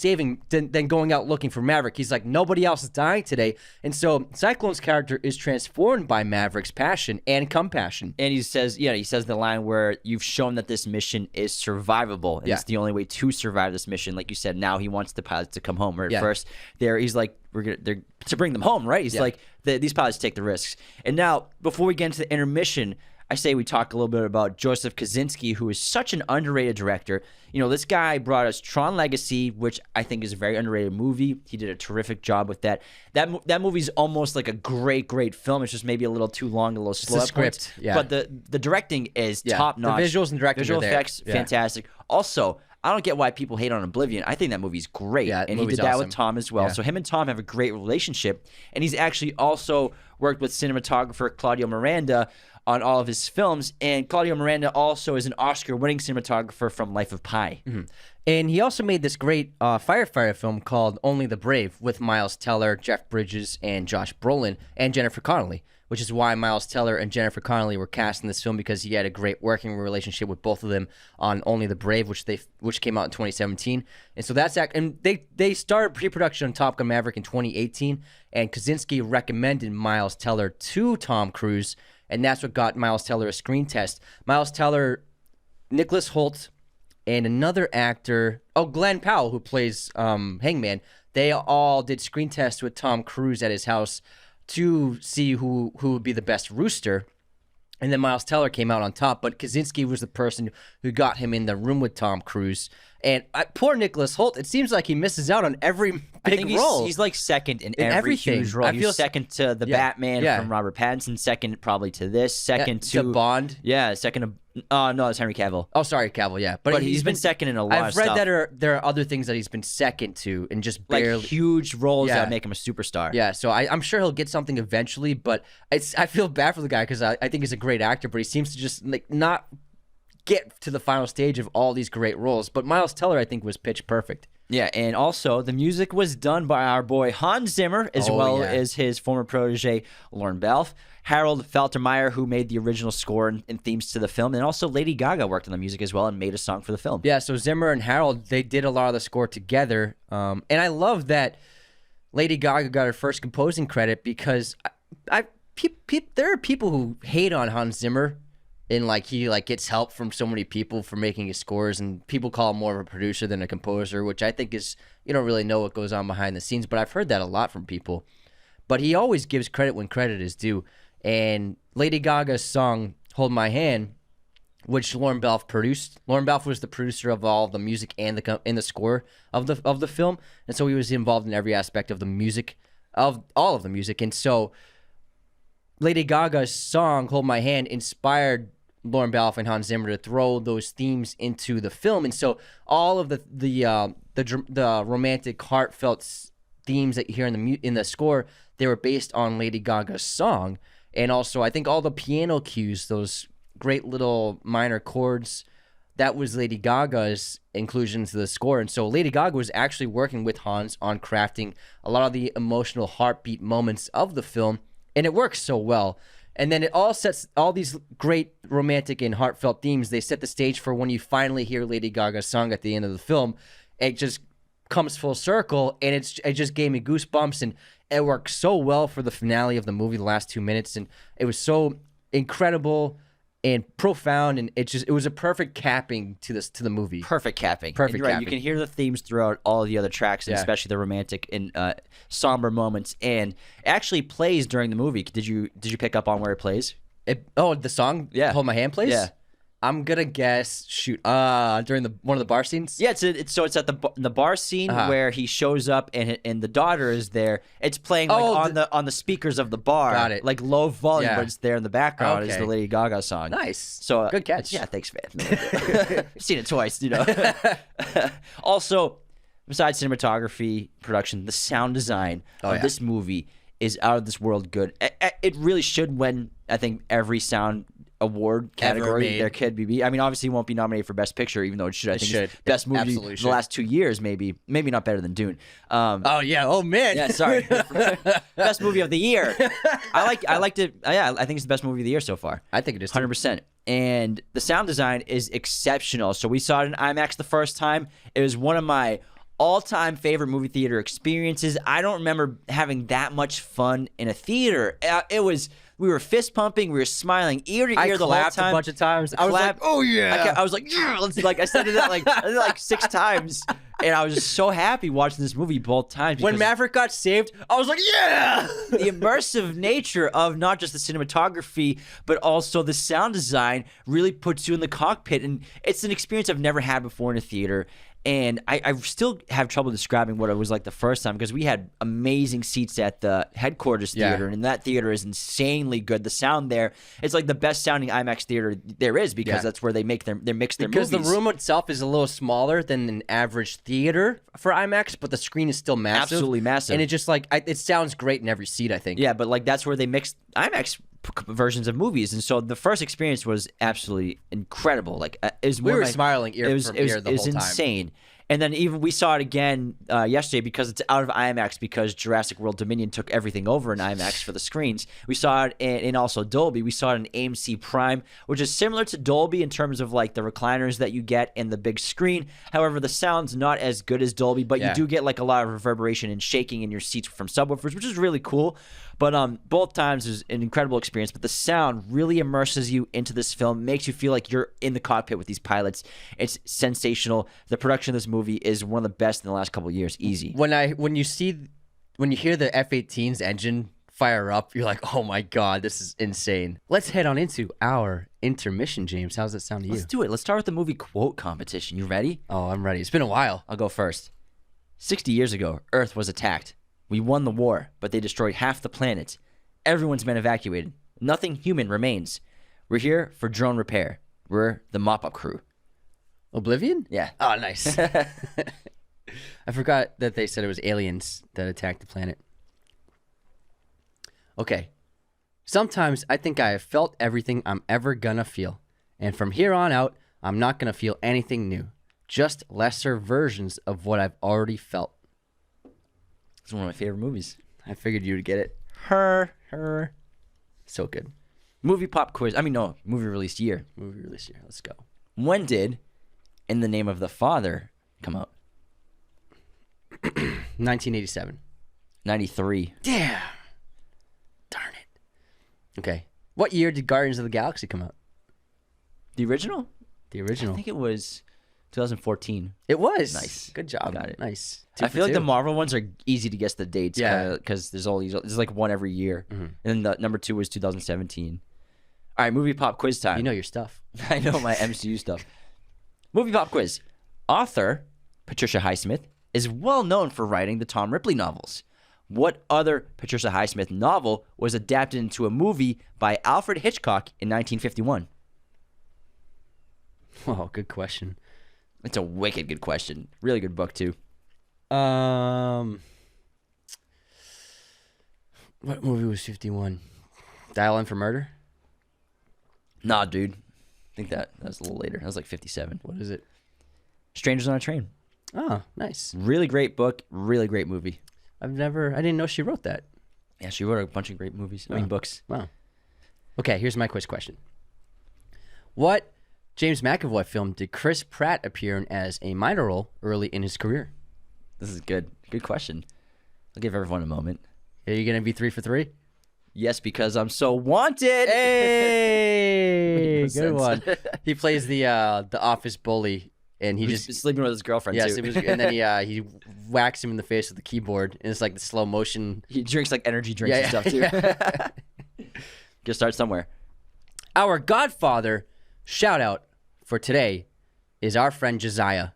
going out looking for Maverick. He's like, nobody else is dying today. And so Cyclone's character is transformed by Maverick's passion and compassion. And he says the line where you've shown that this mission is survivable, and it's the only way to survive this mission. Like you said, now he wants the pilots to come home. Where at first he's like, they're to bring them home, right? He's like, these pilots take the risks. And now, before we get into the intermission, I say we talk a little bit about Joseph Kosinski, who is such an underrated director. You know, this guy brought us Tron Legacy, which I think is a very underrated movie. He did a terrific job with that. That movie's almost like a great film. It's just maybe a little too long, a little slow. It's a script, But the directing is top notch. The visuals and directing visual are there. effects, fantastic. Also, I don't get why people hate on Oblivion. I think that movie's great. Yeah, and he did that awesome. with Tom as well. Yeah. So him and Tom have a great relationship. And he's actually also worked with cinematographer Claudio Miranda on all of his films. And Claudio Miranda also is an Oscar-winning cinematographer from Life of Pi. Mm-hmm. And he also made this great firefighter film called Only the Brave with Miles Teller, Jeff Bridges, and Josh Brolin, and Jennifer Connelly, which is why Miles Teller and Jennifer Connelly were cast in this film, because he had a great working relationship with both of them on Only the Brave, which came out in 2017. And so they started pre-production on Top Gun Maverick in 2018, and Kosinski recommended Miles Teller to Tom Cruise, and that's what got Miles Teller a screen test. Miles Teller, Nicholas Hoult, and another actor, Glenn Powell, who plays Hangman, they all did screen tests with Tom Cruise at his house to see who would be the best rooster. And then Miles Teller came out on top, but Kaczynski was the person who got him in the room with Tom Cruise. And poor Nicholas Hoult, it seems like he misses out on every big role. He's like second in every everything. huge role. I He feel was second to the Batman from Robert Pattinson, second probably to this, second to Bond. Yeah, second to no, it's Henry Cavill. Oh, sorry, Cavill. Yeah, But he's been second in a lot of I've stuff. read that there are other things that he's been second to, and just barely like huge roles that make him a superstar. Yeah, so I'm sure he'll get something eventually, but I feel bad for the guy because I think he's a great actor, but he seems to just like not get to the final stage of all these great roles. But Miles Teller, I think, was pitch perfect. Yeah, and also the music was done by our boy Hans Zimmer, as well as his former protege Lorne Balfe, Harold Faltermeyer, who made the original score and themes to the film, and also Lady Gaga worked on the music as well and made a song for the film. Yeah, so Zimmer and Harold, they did a lot of the score together, and I love that Lady Gaga got her first composing credit because there are people who hate on Hans Zimmer. And like he gets help from so many people for making his scores, and people call him more of a producer than a composer, which I think is, you don't really know what goes on behind the scenes, but I've heard that a lot from people. But he always gives credit when credit is due. And Lady Gaga's song "Hold My Hand," which Lorne Balfe produced. Lorne Balfe was the producer of all the music and the score of the film, and so he was involved in every aspect of the music, of all of the music. And so Lady Gaga's song "Hold My Hand" inspired Lorne Balfe and Hans Zimmer to throw those themes into the film, and so all of the romantic, heartfelt themes that you hear in the score, they were based on Lady Gaga's song, and also I think all the piano cues, those great little minor chords, that was Lady Gaga's inclusion to the score, and so Lady Gaga was actually working with Hans on crafting a lot of the emotional heartbeat moments of the film, and it works so well. And then it all sets all these great romantic and heartfelt themes. They set the stage for when you finally hear Lady Gaga's song at the end of the film. It just comes full circle, and it just gave me goosebumps, and it worked so well for the finale of the movie, the last 2 minutes, and it was so incredible and profound, and it was a perfect capping to the movie. Perfect capping. Perfect You're right. capping. You can hear the themes throughout all the other tracks, and especially the romantic and somber moments. And it actually plays during the movie. Did you pick up on where it plays? The song "Hold My Hand" plays? Yeah. I'm gonna guess. During one of the bar scenes. Yeah, it's at the bar scene where he shows up and the daughter is there. It's playing like on the speakers of the bar. Got it. Like low volume, but it's there in the background is Okay. the Lady Gaga song. Nice. So good catch. Yeah, thanks, man. Seen it twice, Also, besides cinematography, production, the sound design of this movie is out of this world good. It really should win, I think, every sound award category there could be. I mean, obviously it won't be nominated for Best Picture, even though it should. I think it's best movie in the last 2 years, maybe not better than Dune. Oh man. Yeah, sorry. Best movie of the year. I liked it. Yeah, I think it's the best movie of the year so far. I think it is too. 100%. And the sound design is exceptional. So we saw it in IMAX the first time. It was one of my all-time favorite movie theater experiences. I don't remember having that much fun in a theater. We were fist pumping, we were smiling ear to ear the whole time. I clapped a bunch of times. I was like, "Oh yeah!" I was like, "Yeah!" I said it like 6 times, and I was just so happy watching this movie both times. When Maverick got saved, I was like, "Yeah!" The immersive nature of not just the cinematography, but also the sound design really puts you in the cockpit, and it's an experience I've never had before in a theater. And I still have trouble describing what it was like the first time because we had amazing seats at the headquarters theater, and that theater is insanely good. The sound there, it's like the best sounding IMAX theater there is because that's where they mix their movies. Because the room itself is a little smaller than an average theater for IMAX, but the screen is still massive. Absolutely massive. And it just it sounds great in every seat, I think. Yeah, but that's where they mix IMAX versions of movies, and so the first experience was absolutely incredible. We were smiling ear from ear the whole time. It was insane. And then even we saw it again yesterday because it's out of IMAX because Jurassic World Dominion took everything over in IMAX for the screens. We saw it in also Dolby. We saw it in AMC Prime, which is similar to Dolby in terms of like the recliners that you get in the big screen. However, the sound's not as good as Dolby, but you do get like a lot of reverberation and shaking in your seats from subwoofers, which is really cool. But both times is an incredible experience. But the sound really immerses you into this film, makes you feel like you're in the cockpit with these pilots. It's sensational. The production of this movie is one of the best in the last couple of years. Easy. When you hear the F-18's engine fire up. You're like, oh my God, this is insane. Let's head on into our intermission, James. How's that sound to you? Let's do it. Let's start with the movie quote competition. You ready? Oh, I'm ready. It's been a while. I'll go first. 60 years ago, Earth was attacked. We won the war, but they destroyed half the planet. Everyone's been evacuated. Nothing human remains. We're here for drone repair. We're the mop-up crew. Oblivion? Yeah. Oh, nice. I forgot that they said it was aliens that attacked the planet. Okay. Sometimes I think I have felt everything I'm ever gonna feel. And from here on out, I'm not gonna feel anything new. Just lesser versions of what I've already felt. It's one of my favorite movies. I figured you would get it. Her. So good. Movie pop quiz. Movie release year. Movie release year. Let's go. When did In the Name of the Father come out? 1987. 93. Damn. Darn it. Okay. What year did Guardians of the Galaxy come out? The original? The original. I think it was 2014. It was. Nice. Good job. Got it. Nice. I feel like the Marvel ones are easy to guess the dates. Yeah. Because there's like one every year. Mm-hmm. And then the number 2 was 2017. All right, movie pop quiz time. You know your stuff. I know my MCU stuff. Movie pop quiz. Author Patricia Highsmith is well known for writing the Tom Ripley novels. What other Patricia Highsmith novel was adapted into a movie by Alfred Hitchcock in 1951? Oh, good question. It's a wicked good question. Really good book, too. What movie was 51? Dial M for Murder? Nah, dude. I think that was a little later. That was like 57. What is it? Strangers on a Train. Oh, nice. Really great book. Really great movie. I didn't know she wrote that. Yeah, she wrote a bunch of great movies. Books. Wow. Okay, here's my quiz question. What James McAvoy film did Chris Pratt appear in as a minor role early in his career? This is good. Good question. I'll give everyone a moment. Are you going to be 3 for 3? Yes, because I'm so wanted. Hey, good sense. one. He plays the office bully, and He's just sleeping with his girlfriend, yes, too. and then he whacks him in the face with the keyboard, and it's like the slow motion. He drinks like energy drinks and stuff, too. Yeah. Gotta start somewhere. Our Godfather shout out for today is our friend Josiah.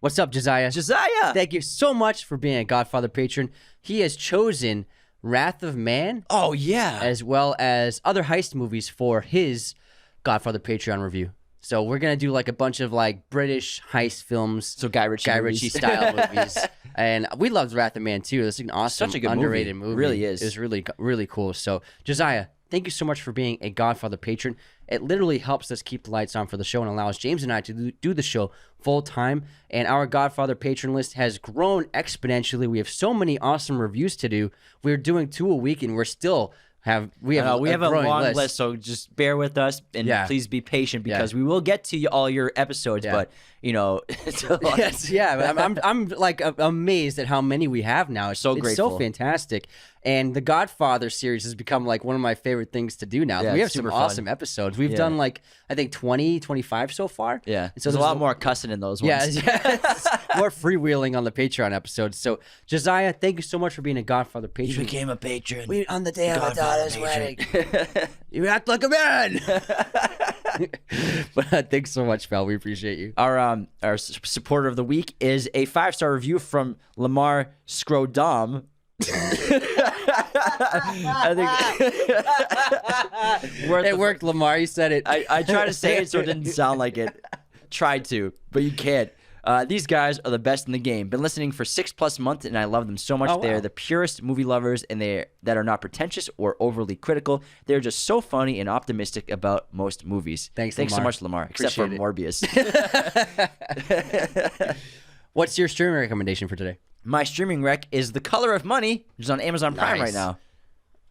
What's up, Josiah? Josiah! Thank you so much for being a Godfather patron. He has chosen Wrath of Man, Oh, yeah. as well as other heist movies for his Godfather Patreon review. So we're gonna do like a bunch of like British heist films, So Guy Ritchie movies. style movies, and we loved Wrath of Man too. It's an awesome, Such a good underrated movie. movie. Really is. It was really cool. So Josiah, thank you so much for being a Godfather patron. It literally helps us keep the lights on for the show and allows James and I to do the show full time. And our Godfather patron list has grown exponentially. We have so many awesome reviews to do. We're doing 2 a week, and we have a growing long list, so just bear with us and please be patient because we will get to all your episodes. But it's a lot. Yes, yeah. I'm like amazed at how many we have now. It's so grateful. fantastic. And the Godfather series has become like one of my favorite things to do now. Yeah, we have it's some super fun. awesome episodes. We've done like I think 20, 25 so far. Yeah. And so there's a lot more cussing in those ones. Yeah, more freewheeling on the Patreon episodes. So Josiah, thank you so much for being a Godfather patron. You became a patron. We on the day of my Godfather daughter's wedding. You act like a man. But thanks so much, pal. We appreciate you. Our supporter of the week is a 5-star review from Lamar Scrodom. I think it worked, Lamar. You said it. I tried to say it so it didn't sound like it. Tried to, but you can't. These guys are the best in the game. Been listening for 6+ months, and I love them so much. Oh, wow. They're the purest movie lovers, and that are not pretentious or overly critical. They're just so funny and optimistic about most movies. Thanks so Lamar. much, Lamar. Except for Morbius. What's your streaming recommendation for today? My streaming rec is The Color of Money, which is on Amazon Prime right now.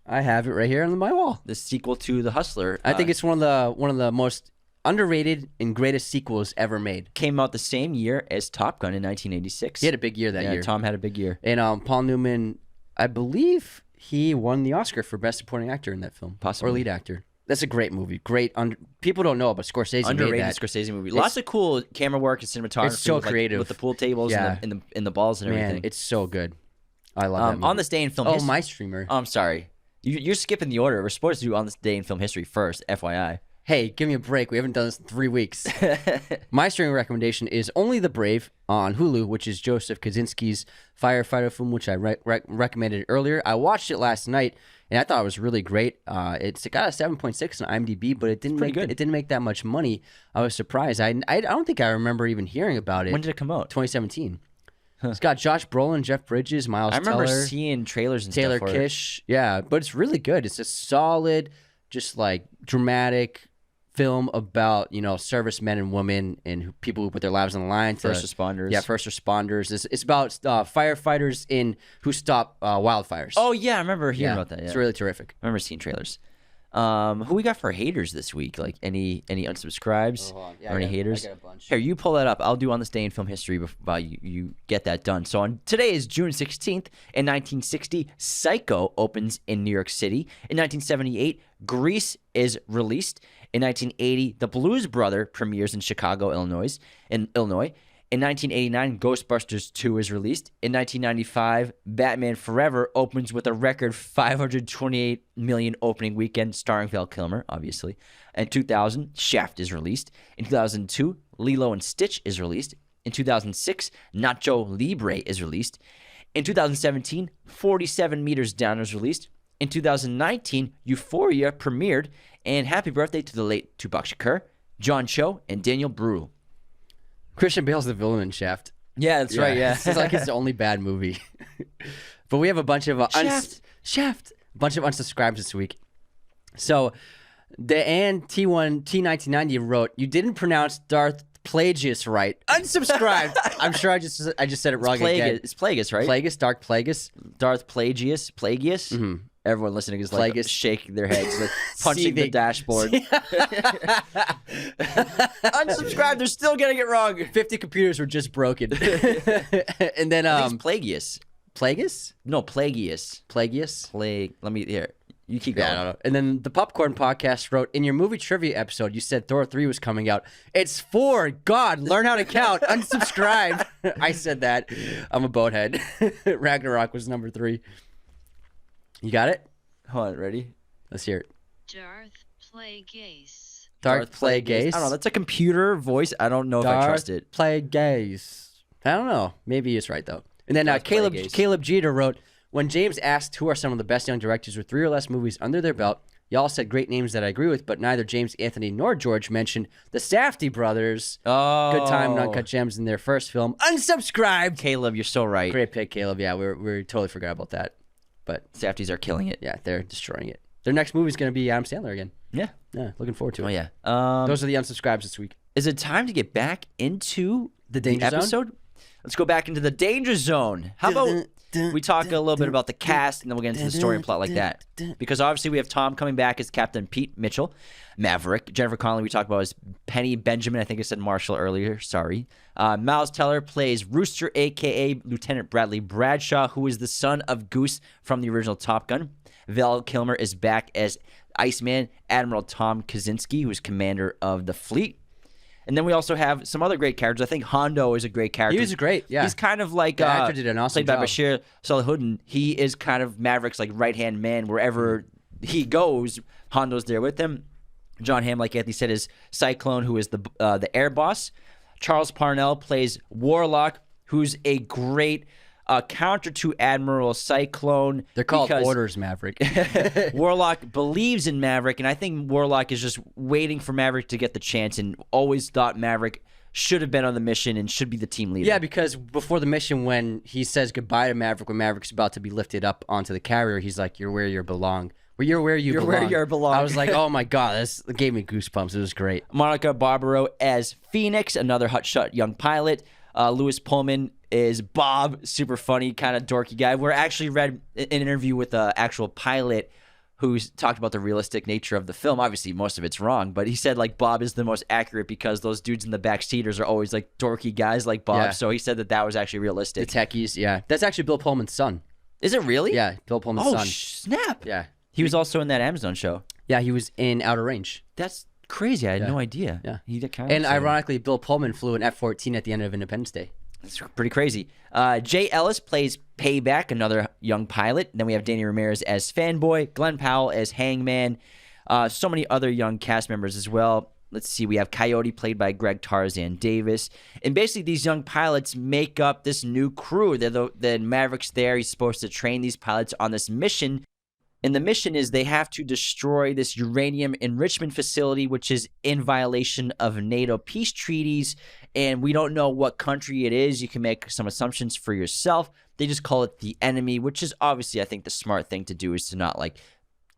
I have it right here on my wall. The sequel to The Hustler. I think it's one of the most underrated and greatest sequels ever made. Came out the same year as Top Gun in 1986. He had a big year that year. Tom had a big year. And Paul Newman, I believe he won the Oscar for Best Supporting Actor in that film. Possibly. Or lead actor. That's a great movie. People don't know, but Scorsese Underrated made that. Scorsese movie. Lots of cool camera work and cinematography. It's so creative. With the pool tables and the balls and everything. It's so good. I love that movie. On this day in film history. Oh, my streamer. Oh, I'm sorry. You're skipping the order. We're supposed to do On This Day in Film History first, FYI. Hey, give me a break. We haven't done this in 3 weeks. My streaming recommendation is Only the Brave on Hulu, which is Joseph Kosinski's firefighter film, which I recommended earlier. I watched it last night, and I thought it was really great. It got a 7.6 on IMDb, but it didn't make that much money. I was surprised. I don't think I remember even hearing about it. When did it come out? 2017. It's got Josh Brolin, Jeff Bridges, Miles Teller. I remember seeing trailers and Taylor stuff for Kish. Yeah, but it's really good. It's a solid, just like dramatic film about, servicemen and women and people who put their lives on the line. First responders. Yeah, first responders. It's about firefighters who stop wildfires. Oh, yeah, I remember hearing about that. Yeah. It's really terrific. I remember seeing trailers. Who we got for haters this week? Like any unsubscribes or any haters? I got a bunch. Here, you pull that up. I'll do On This Day in Film History while you get that done. So today is June 16th. In 1960, Psycho opens in New York City. In 1978, Grease is released. In 1980, The Blues Brother premieres in Chicago, Illinois. In 1989, Ghostbusters 2 is released. In 1995, Batman Forever opens with a record $528 million opening weekend, starring Val Kilmer, obviously. In 2000, Shaft is released. In 2002, Lilo and Stitch is released. In 2006, Nacho Libre is released. In 2017, 47 Meters Down is released. In 2019, Euphoria premiered. And happy birthday to the late Tupac Shakur, John Cho, and Daniel Bruhl. Christian Bale's the villain in Shaft. Yeah, that's right, yeah. It's like it's the only bad movie. But we have a bunch of Shaft. A bunch of unsubscribes this week. So the T1990 wrote, "You didn't pronounce Darth Plagueis right. Unsubscribed." I'm sure I just said it wrong again. It's Plagueis, right? Plagueis, Darth Plagueis. Darth Plagueis. Mm-hmm. Everyone listening is like Plagueis. shaking their heads, like punching the dashboard. Unsubscribe, they're still getting it wrong. 50 computers were just broken. And then I think it's Plagueis. Plagueis? No, Plagueis. Plagueis? Let me here. You keep going. Yeah, I don't know. And then the Popcorn Podcast wrote, "In your movie trivia episode, you said Thor 3 was coming out. It's 4. God, learn how to count. Unsubscribe." I said that. I'm a boathead. Ragnarok was number 3. You got it? Hold on, ready? Let's hear it. Darth Plagueis. Darth Plagueis. I don't know. That's a computer voice. I don't know if I trust it. Plagueis. I don't know. Maybe it's right, though. And then Caleb Jeter wrote, "When James asked who are some of the best young directors with 3 or less movies under their belt, y'all said great names that I agree with, but neither James, Anthony, nor George mentioned the Safdie brothers. Oh. Good time and Uncut Gems in their first film. Unsubscribed." Caleb, you're so right. Great pick, Caleb. Yeah, we totally forgot about that. But Safdies are killing it. yeah, they're destroying it. Their next movie is going to be Adam Sandler again. Yeah. Yeah, looking forward to it. Oh, yeah. Those are the unsubscribes this week. Is it time to get back into The Danger Zone? episode? Let's go back into the Danger Zone. How about we talk a little bit about the cast, and then we'll get into the story and plot like that. Because obviously we have Tom coming back as Captain Pete Mitchell, Maverick. Jennifer Connelly we talked about as Penny Benjamin. I think I said Marshall earlier. Sorry. Miles Teller plays Rooster, a.k.a. Lieutenant Bradley Bradshaw, who is the son of Goose from the original Top Gun. Val Kilmer is back as Iceman, Admiral Tom Kaczynski, who is commander of the fleet. And then we also have some other great characters. I think Hondo is a great character. He was great, yeah. He's kind of like the actor did an awesome played by job. Bashir Salahuddin. He is kind of Maverick's like right-hand man. Wherever he goes, Hondo's there with him. John Hamm, like Anthony said, is Cyclone, who is the air boss. Charles Parnell plays Warlock, who's a great counter to Admiral Cyclone. They're called Orders Maverick. Warlock believes in Maverick, and I think Warlock is just waiting for Maverick to get the chance and always thought Maverick should have been on the mission and should be the team leader. Yeah, because before the mission, when he says goodbye to Maverick, when Maverick's about to be lifted up onto the carrier, he's like, "You're where you belong." You're where you belong. Where you belong. I was like, oh my God, this gave me goosebumps. It was great. Monica Barbaro as Phoenix, another hotshot young pilot. Lewis Pullman is Bob, super funny, kind of dorky guy. We actually read an interview with an actual pilot who's talked about the realistic nature of the film. Obviously, most of it's wrong, but he said like Bob is the most accurate because those dudes in the back seaters are always like dorky guys like Bob. Yeah. So he said that was actually realistic. The techies, yeah. That's actually Bill Pullman's son. Is it really? Yeah, Bill Pullman's Oh, son. snap. Yeah. He was also in that Amazon show. Yeah, he was in Outer Range. That's crazy. I had no idea. Yeah. He kind of And ironically, Bill Pullman flew an F-14 at the end of Independence Day. It's pretty crazy. Jay Ellis plays Payback, another young pilot. Then we have Danny Ramirez as Fanboy, Glenn Powell as Hangman, so many other young cast members as well. Let's see, we have Coyote played by Greg Tarzan Davis. And basically these young pilots make up this new crew. Then Maverick's there. He's supposed to train these pilots on this mission. And the mission is they have to destroy this uranium enrichment facility, which is in violation of NATO peace treaties. And we don't know what country it is. You can make some assumptions for yourself. They just call it the enemy, which is obviously, I think, the smart thing to do is to not like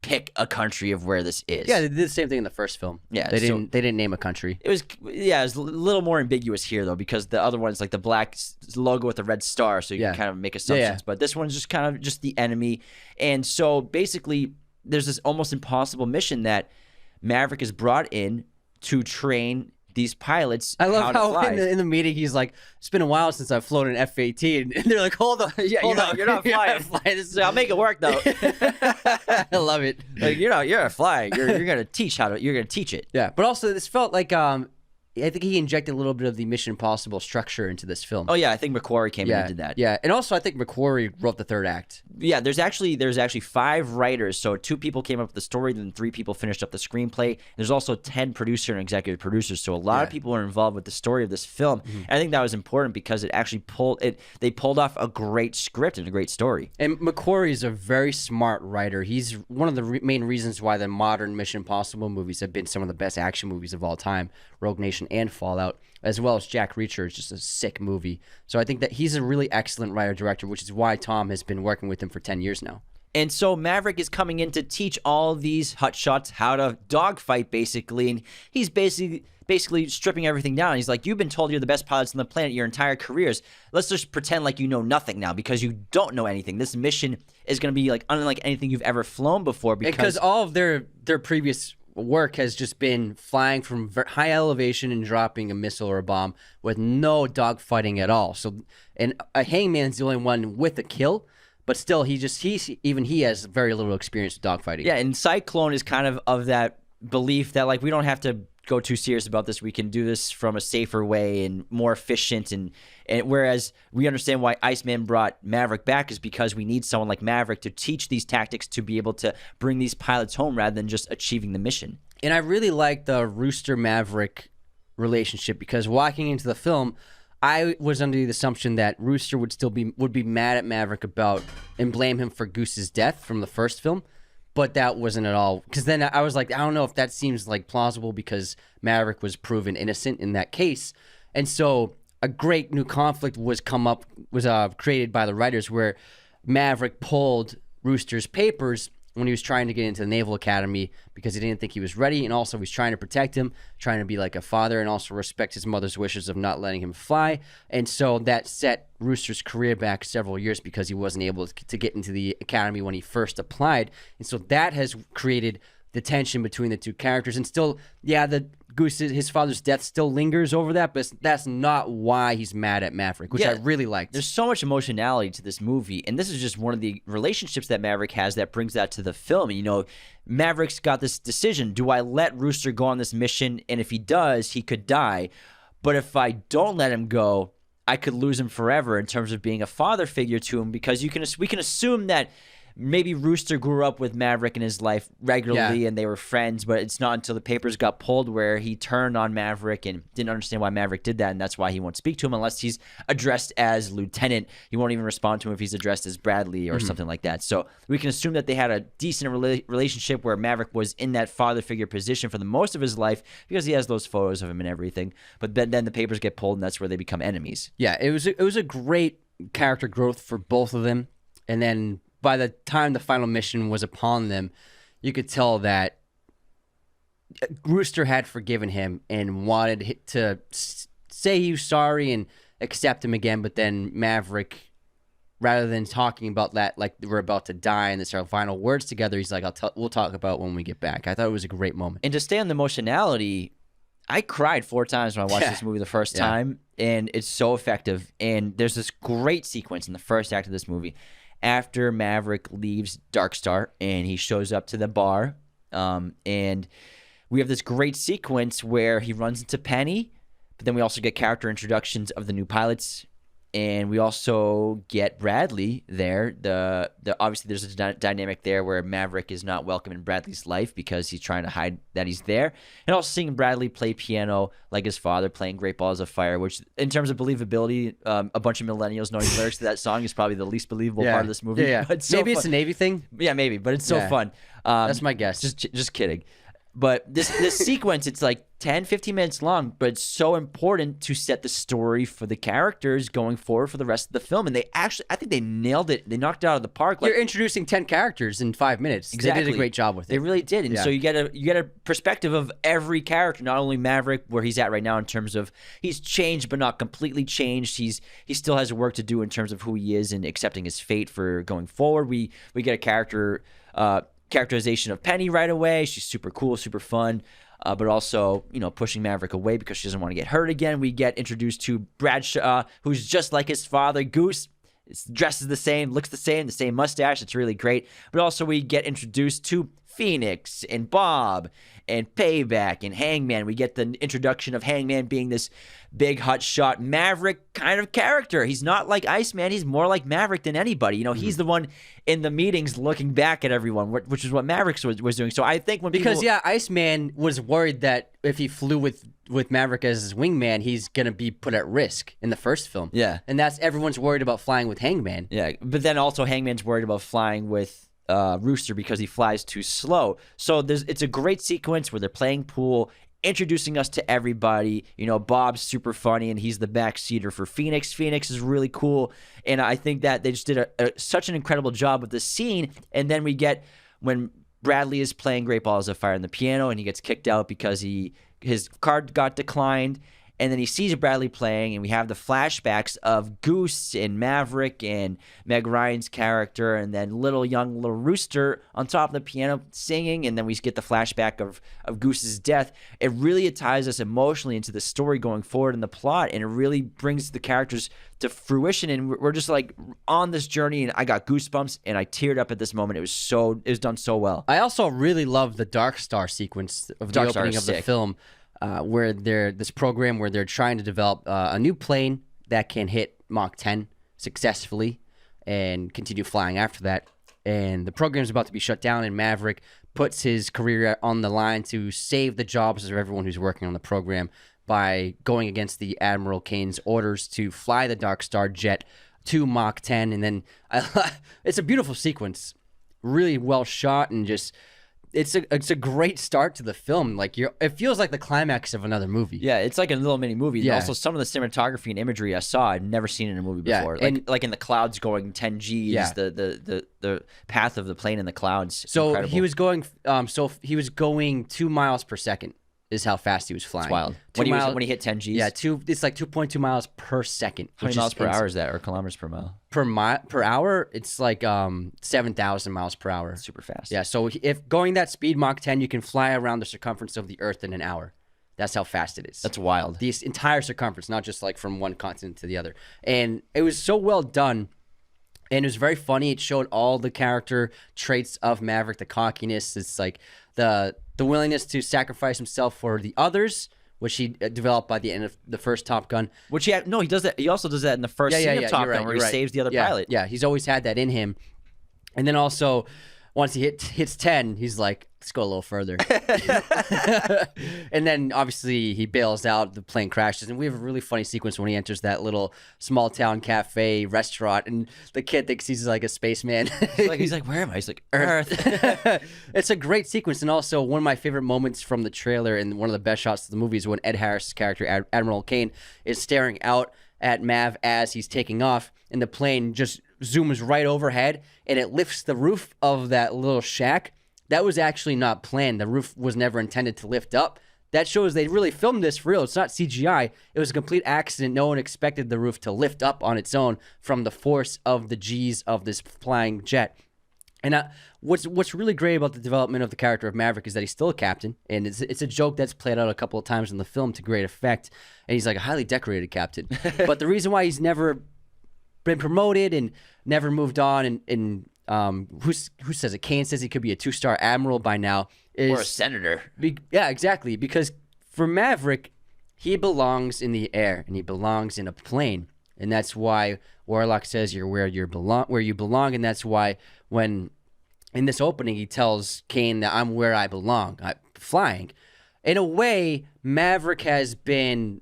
pick a country of where this is. Yeah, they did the same thing in the first film. Yeah, they didn't name a country. It was a little more ambiguous here though, because the other one's like the black logo with the red star, so you can kind of make assumptions. But this one's just kind of just the enemy. And so basically there's this almost impossible mission that Maverick is brought in to train these pilots. I love how how in the meeting he's like, it's been a while since I've flown an F-18, and they're like, hold on, you're not flying. So I'll make it work though. I love it. Like, you're not flying. You're gonna teach it. Yeah, but also this felt like I think he injected a little bit of the Mission Impossible structure into this film. Oh yeah, I think McQuarrie came in and did that. Yeah, and also I think McQuarrie wrote the third act. Yeah, there's actually 5 writers. So 2 people came up with the story, then 3 people finished up the screenplay. There's also 10 producer and executive producers. So a lot of people are involved with the story of this film. And I think that was important because it actually they pulled off a great script and a great story. And McQuarrie is a very smart writer. He's one of the main reasons why the modern Mission Impossible movies have been some of the best action movies of all time. Rogue Nation and Fallout, as well as Jack Reacher is just a sick movie. So I think that he's a really excellent writer-director, which is why Tom has been working with him for 10 years now. And so Maverick is coming in to teach all these hotshots how to dogfight, basically. And he's basically stripping everything down. He's like, you've been told you're the best pilots on the planet your entire careers. Let's just pretend like you know nothing now because you don't know anything. This mission is going to be like unlike anything you've ever flown before. Because all of their previous work has just been flying from high elevation and dropping a missile or a bomb with no dogfighting at all. So, and a Hangman's the only one with a kill, but still, he has very little experience with dogfighting. Yeah, and Cyclone is kind of that belief that like we don't have to go too serious about this. We can do this from a safer way and more efficient. And whereas we understand why Iceman brought Maverick back is because we need someone like Maverick to teach these tactics to be able to bring these pilots home rather than just achieving the mission. And I really like the Rooster-Maverick relationship because walking into the film, I was under the assumption that Rooster would be mad at Maverick about and blame him for Goose's death from the first film. But that wasn't at all, because then I was like, I don't know if that seems like plausible because Maverick was proven innocent in that case. And so a great new conflict was created by the writers where Maverick pulled Rooster's papers when he was trying to get into the Naval Academy because he didn't think he was ready, and also he's trying to protect him, trying to be like a father, and also respect his mother's wishes of not letting him fly. And so that set Rooster's career back several years because he wasn't able to get into the academy when he first applied. And so that has created the tension between the two characters. And still, his father's death still lingers over that, but that's not why he's mad at Maverick, which I really liked. There's so much emotionality to this movie, and this is just one of the relationships that Maverick has that brings that to the film. You know, Maverick's got this decision. Do I let Rooster go on this mission? And if he does, he could die. But if I don't let him go, I could lose him forever in terms of being a father figure to him, because we can assume that maybe Rooster grew up with Maverick in his life regularly and they were friends, but it's not until the papers got pulled where he turned on Maverick and didn't understand why Maverick did that, and that's why he won't speak to him unless he's addressed as Lieutenant. He won't even respond to him if he's addressed as Bradley or something like that. So we can assume that they had a decent relationship where Maverick was in that father figure position for the most of his life because he has those photos of him and everything. But then the papers get pulled and that's where they become enemies. Yeah, it was a great character growth for both of them. And then by the time the final mission was upon them, you could tell that Rooster had forgiven him and wanted to say he was sorry and accept him again. But then Maverick, rather than talking about that like we're about to die and this our final words together, he's like, we'll talk about it when we get back. I thought it was a great moment. And to stay on the emotionality, I cried 4 times when I watched this movie the first time, and it's so effective. And there's this great sequence in the first act of this movie after Maverick leaves Darkstar and he shows up to the bar, and we have this great sequence where he runs into Penny, but then we also get character introductions of the new pilots, And we also get Bradley there. The obviously there's a dynamic there where Maverick is not welcome in Bradley's life because he's trying to hide that he's there. And also seeing Bradley play piano like his father, playing Great Balls of Fire, which in terms of believability, a bunch of millennials knowing the lyrics to that song is probably the least believable part of this movie. Yeah. But it's so Maybe fun. it's a Navy thing. Yeah, maybe, but it's so fun. That's my guess. Just kidding. But this sequence, it's like 10, 15 minutes long, but it's so important to set the story for the characters going forward for the rest of the film. And they actually, I think they nailed it. They knocked it out of the park. You're introducing 10 characters in 5 minutes. Exactly. They did a great job with it. They really did. And so you get a perspective of every character, not only Maverick, where he's at right now in terms of he's changed but not completely changed. He still has work to do in terms of who he is and accepting his fate for going forward. We get a characterization of Penny right away. She's super cool, super fun, but also, pushing Maverick away because she doesn't want to get hurt again. We get introduced to Bradshaw, who's just like his father, Goose. Dresses the same, looks the same mustache. It's really great. But also we get introduced to Phoenix and Bob and Payback and Hangman. We get the introduction of Hangman being this big hotshot Maverick kind of character. He's not like Iceman. He's more like Maverick than anybody. He's the one in the meetings looking back at everyone, which is what Maverick was doing. So I think when Iceman was worried that if he flew with Maverick as his wingman, he's going to be put at risk in the first film. Yeah. And everyone's worried about flying with Hangman. Yeah, but then also Hangman's worried about flying with Rooster because he flies too slow. So it's a great sequence where they're playing pool, introducing us to everybody. Bob's super funny, and he's the backseater for Phoenix. Phoenix is really cool, and I think that they just did such an incredible job with the scene. And then we get when Bradley is playing Great Balls of Fire on the piano, and he gets kicked out because his card got declined. And then he sees Bradley playing, and we have the flashbacks of Goose and Maverick and Meg Ryan's character, and then little Rooster on top of the piano singing, and then we get the flashback of Goose's death. It really ties us emotionally into the story going forward in the plot, and it really brings the characters to fruition, and we're just like on this journey, and I got goosebumps, and I teared up at this moment. It was done so well. I also really love the Dark Star sequence of the opening of the film. Where this program where they're trying to develop a new plane that can hit Mach 10 successfully and continue flying after that. And the program's about to be shut down, and Maverick puts his career on the line to save the jobs of everyone who's working on the program by going against the Admiral Kane's orders to fly the Dark Star jet to Mach 10. And then it's a beautiful sequence, really well shot, and just... It's a great start to the film. It feels like the climax of another movie. Yeah, it's like a little mini movie. Yeah. Also, some of the cinematography and imagery I saw, I'd never seen in a movie before. Yeah, like in the clouds going 10 Gs, Yeah. the path of the plane in the clouds. So incredible. he was going 2 miles per second is how fast he was flying. It's wild. 2 miles, when he hit 10 Gs? Yeah, it's like 2.2 miles per second. How many miles per hour is that, or kilometers per mile? Per hour, it's like 7,000 miles per hour. That's super fast. Yeah, so if going that speed, Mach 10, you can fly around the circumference of the Earth in an hour. That's how fast it is. That's wild. The entire circumference, not just like from one continent to the other. And it was so well done. And it was very funny. It showed all the character traits of Maverick, the cockiness. It's like the willingness to sacrifice himself for the others, which he developed by the end of the first Top Gun. He does that. He also does that in the first scene of Top Gun, where he saves the other pilot. Yeah, he's always had that in him. And then also, once he hits 10, he's like, let's go a little further. And then obviously he bails out, the plane crashes, and we have a really funny sequence when he enters that little small town cafe restaurant, and the kid thinks he's like a spaceman. He's like, where am I? He's like, Earth. It's a great sequence, and also one of my favorite moments from the trailer and one of the best shots of the movie is when Ed Harris' character, Admiral Kane, is staring out at Mav as he's taking off, and the plane just zooms right overhead, and it lifts the roof of that little shack. That was actually not planned. The roof was never intended to lift up. That shows they really filmed this for real. It's not CGI. It was a complete accident. No one expected the roof to lift up on its own from the force of the G's of this flying jet. And what's really great about the development of the character of Maverick is that he's still a captain, and it's a joke that's played out a couple of times in the film to great effect. And he's like a highly decorated captain. But the reason why he's never been promoted and never moved on, and who says it? Kane says he could be a 2-star admiral by now. Or a senator. Yeah, exactly. Because for Maverick, he belongs in the air and he belongs in a plane. And that's why Warlock says you're where you belong. And that's why when in this opening he tells Kane that I'm where I belong, flying. In a way, Maverick has been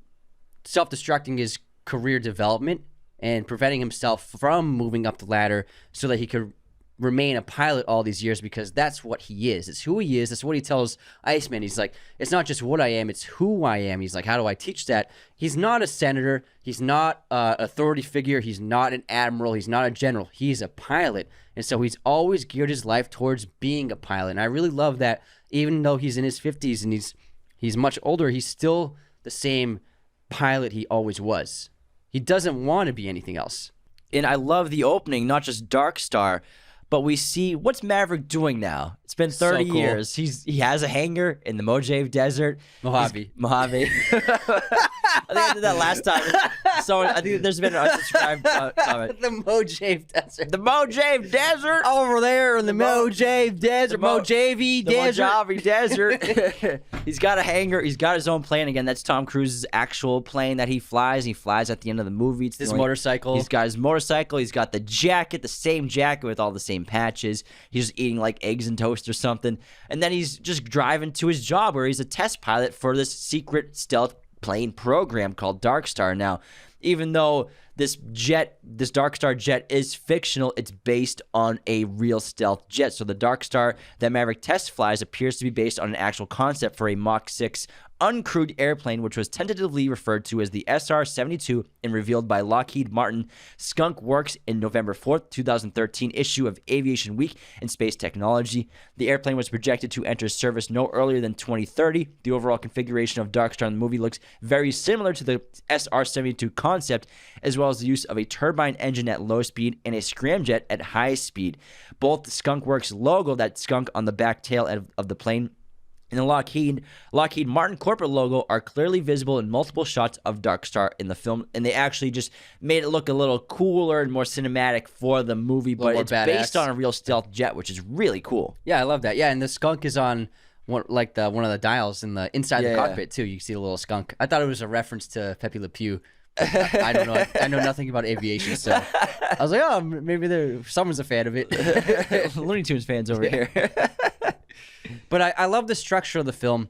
self-destructing his career development and preventing himself from moving up the ladder so that he could remain a pilot all these years, because that's what he is. It's who he is. That's what he tells Iceman. He's like, it's not just what I am, it's who I am. He's like, how do I teach that? He's not a senator. He's not an authority figure. He's not an admiral. He's not a general. He's a pilot. And so he's always geared his life towards being a pilot. And I really love that even though he's in his 50s and he's much older, he's still the same pilot he always was. He doesn't want to be anything else. And I love the opening, not just Dark Star, but we see what's Maverick doing now. It's been 30 So cool. years. He has a hangar in the Mojave Desert. Mojave. Mojave. I think I did that last time. So I think there's been an unsubscribed comment. The Mojave Desert. The Mojave Desert. Over there in the Mojave Desert. Mojave The Desert. Mojave Desert. He's got a hangar. He's got his own plane. Again, that's Tom Cruise's actual plane that he flies. He flies at the end of the movie. It's His motorcycle. He's got his motorcycle. He's got the jacket, the same jacket with all the same patches. He's just eating like eggs and toast or something. And then he's just driving to his job where he's a test pilot for this secret stealth plane program called Dark Star. Now, even though this Dark Star jet is fictional, it's based on a real stealth jet. So the Dark Star that Maverick test flies appears to be based on an actual concept for a Mach 6 uncrewed airplane, which was tentatively referred to as the SR-72 and revealed by Lockheed Martin Skunk Works in November 4th, 2013 issue of Aviation Week and Space Technology. The airplane was projected to enter service no earlier than 2030. The overall configuration of Dark Star in the movie looks very similar to the SR-72 concept, as well as the use of a turbine engine at low speed and a scramjet at high speed. Both the Skunk Works logo, that skunk on the back tail of the plane, and the Lockheed Martin corporate logo are clearly visible in multiple shots of Dark Star in the film, and they actually just made it look a little cooler and more cinematic for the movie, but it's badass. based on a real stealth jet, which is really cool. Yeah, I love that. Yeah, and the skunk is on one of the dials inside the Yeah. cockpit too. You see the little skunk. I thought it was a reference to Pepe Le Pew. I don't know. I know nothing about aviation, so I was like, oh, maybe someone's a fan of it. Looney Tunes fans over here. But I love the structure of the film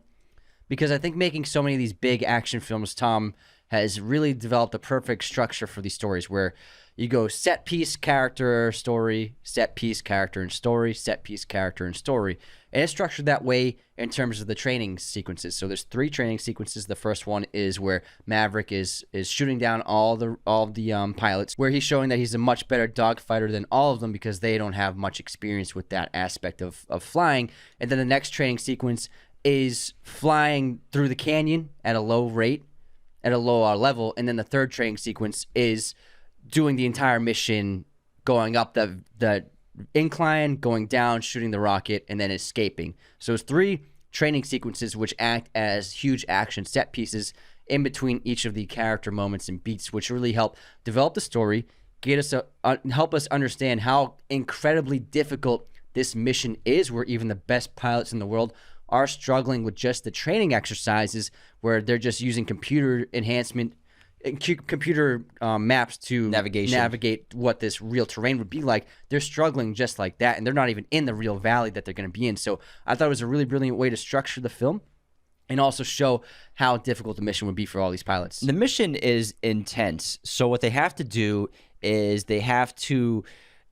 because I think making so many of these big action films, Tom has really developed a perfect structure for these stories where you go set piece, character, story, set piece, character, and story, set piece, character, and story. And it's structured that way in terms of the training sequences. So there's 3 training sequences. The first one is where Maverick is shooting down all the pilots, where he's showing that he's a much better dogfighter than all of them because they don't have much experience with that aspect of flying. And then the next training sequence is flying through the canyon at a low rate, at a low level. And then the third training sequence is doing the entire mission, going up the incline, going down, shooting the rocket, and then escaping. So it's 3 training sequences which act as huge action set pieces in between each of the character moments and beats, which really help develop the story, help us understand how incredibly difficult this mission is, where even the best pilots in the world are struggling with just the training exercises, where they're just using computer enhancement computer maps to navigate what this real terrain would be like. They're struggling just like that, and they're not even in the real valley that they're going to be in. So I thought it was a really brilliant way to structure the film and also show how difficult the mission would be for all these pilots. The mission is intense. So what they have to do is they have to,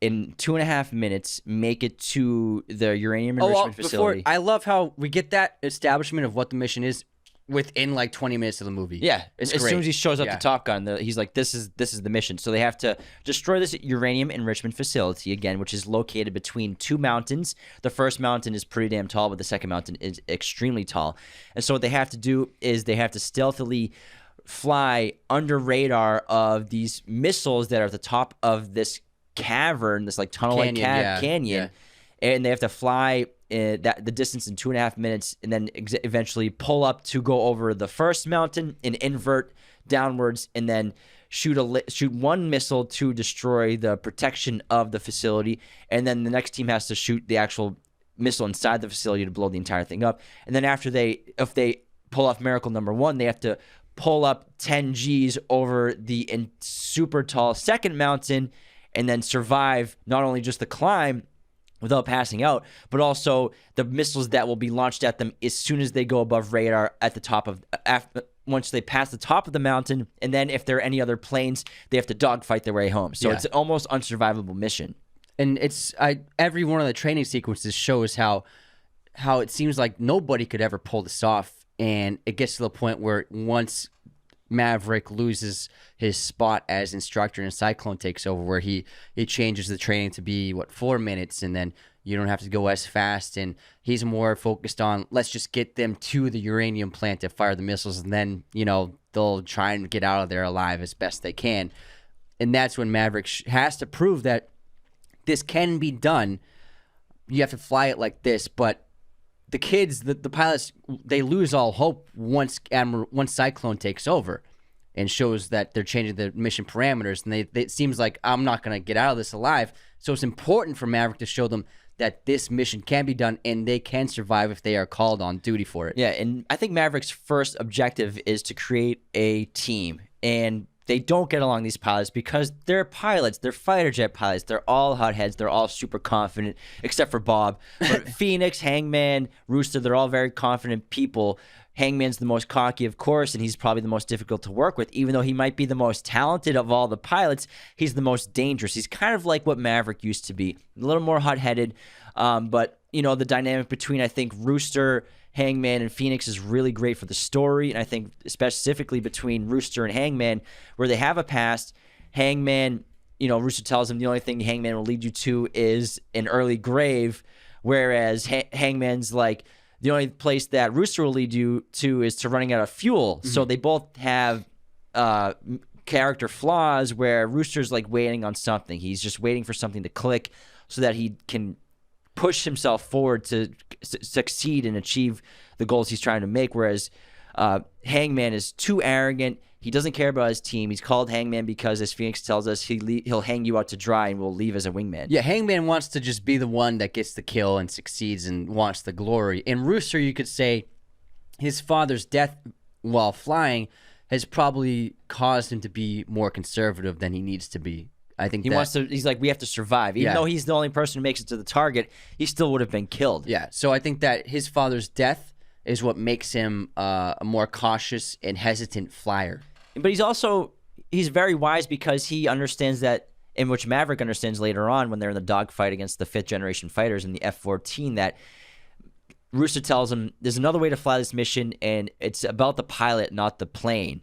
in 2.5 minutes, make it to the uranium enrichment facility. I love how we get that establishment of what the mission is within like 20 minutes of the movie. Yeah, it's as great. soon as he shows up Yeah. to Top Gun, he's like, "This is the mission." So they have to destroy this uranium enrichment facility again, which is located between 2 mountains. The first mountain is pretty damn tall, but the second mountain is extremely tall. And so what they have to do is they have to stealthily fly under radar of these missiles that are at the top of this cavern, this like tunnel-like canyon, and they have to fly the distance in 2.5 minutes, and then eventually pull up to go over the first mountain and invert downwards, and then shoot one missile to destroy the protection of the facility, and then the next team has to shoot the actual missile inside the facility to blow the entire thing up. And then if they pull off miracle number 1, they have to pull up 10 Gs over the super tall second mountain and then survive not only just the climb without passing out, but also the missiles that will be launched at them as soon as they go above radar at the top of once they pass the top of the mountain. And then if there are any other planes, they have to dogfight their way home. So it's an almost unsurvivable mission. And every one of the training sequences shows how it seems like nobody could ever pull this off. And it gets to the point where once Maverick loses his spot as instructor and Cyclone takes over, where he changes the training to be 4 minutes, and then you don't have to go as fast, and he's more focused on let's just get them to the uranium plant to fire the missiles, and then they'll try and get out of there alive as best they can. And that's when Maverick has to prove that this can be done. You have to fly it like this, but the kids, the pilots, they lose all hope once Cyclone takes over and shows that they're changing the mission parameters, and it seems like I'm not going to get out of this alive. So it's important for Maverick to show them that this mission can be done and they can survive if they are called on duty for it. Yeah, and I think Maverick's first objective is to create a team, and they don't get along, these pilots, because they're pilots. They're fighter jet pilots. They're all hotheads. They're all super confident, except for Bob. But Phoenix, Hangman, Rooster, they're all very confident people. Hangman's the most cocky, of course, and he's probably the most difficult to work with. Even though he might be the most talented of all the pilots, he's the most dangerous. He's kind of like what Maverick used to be, a little more hot-headed. But, the dynamic between, I think, Rooster, Hangman, and Phoenix is really great for the story. And I think specifically between Rooster and Hangman, where they have a past, Hangman, Rooster tells him the only thing Hangman will lead you to is an early grave, whereas Hangman's like, the only place that Rooster will lead you to is to running out of fuel. Mm-hmm. So they both have character flaws where Rooster's like waiting on something. He's just waiting for something to click so that he can push himself forward to succeed and achieve the goals he's trying to make, whereas Hangman is too arrogant. He doesn't care about his team. He's called Hangman because, as Phoenix tells us, he'll hang you out to dry and will leave as a wingman. Yeah, Hangman wants to just be the one that gets the kill and succeeds and wants the glory. And Rooster, you could say, his father's death while flying has probably caused him to be more conservative than he needs to be. I think he's like, we have to survive. Even though he's the only person who makes it to the target, he still would have been killed. Yeah, so I think that his father's death is what makes him a more cautious and hesitant flyer. But he's very wise because he understands that, in which Maverick understands later on when they're in the dogfight against the 5th generation fighters in the F-14, that Rooster tells him there's another way to fly this mission, and it's about the pilot, not the plane.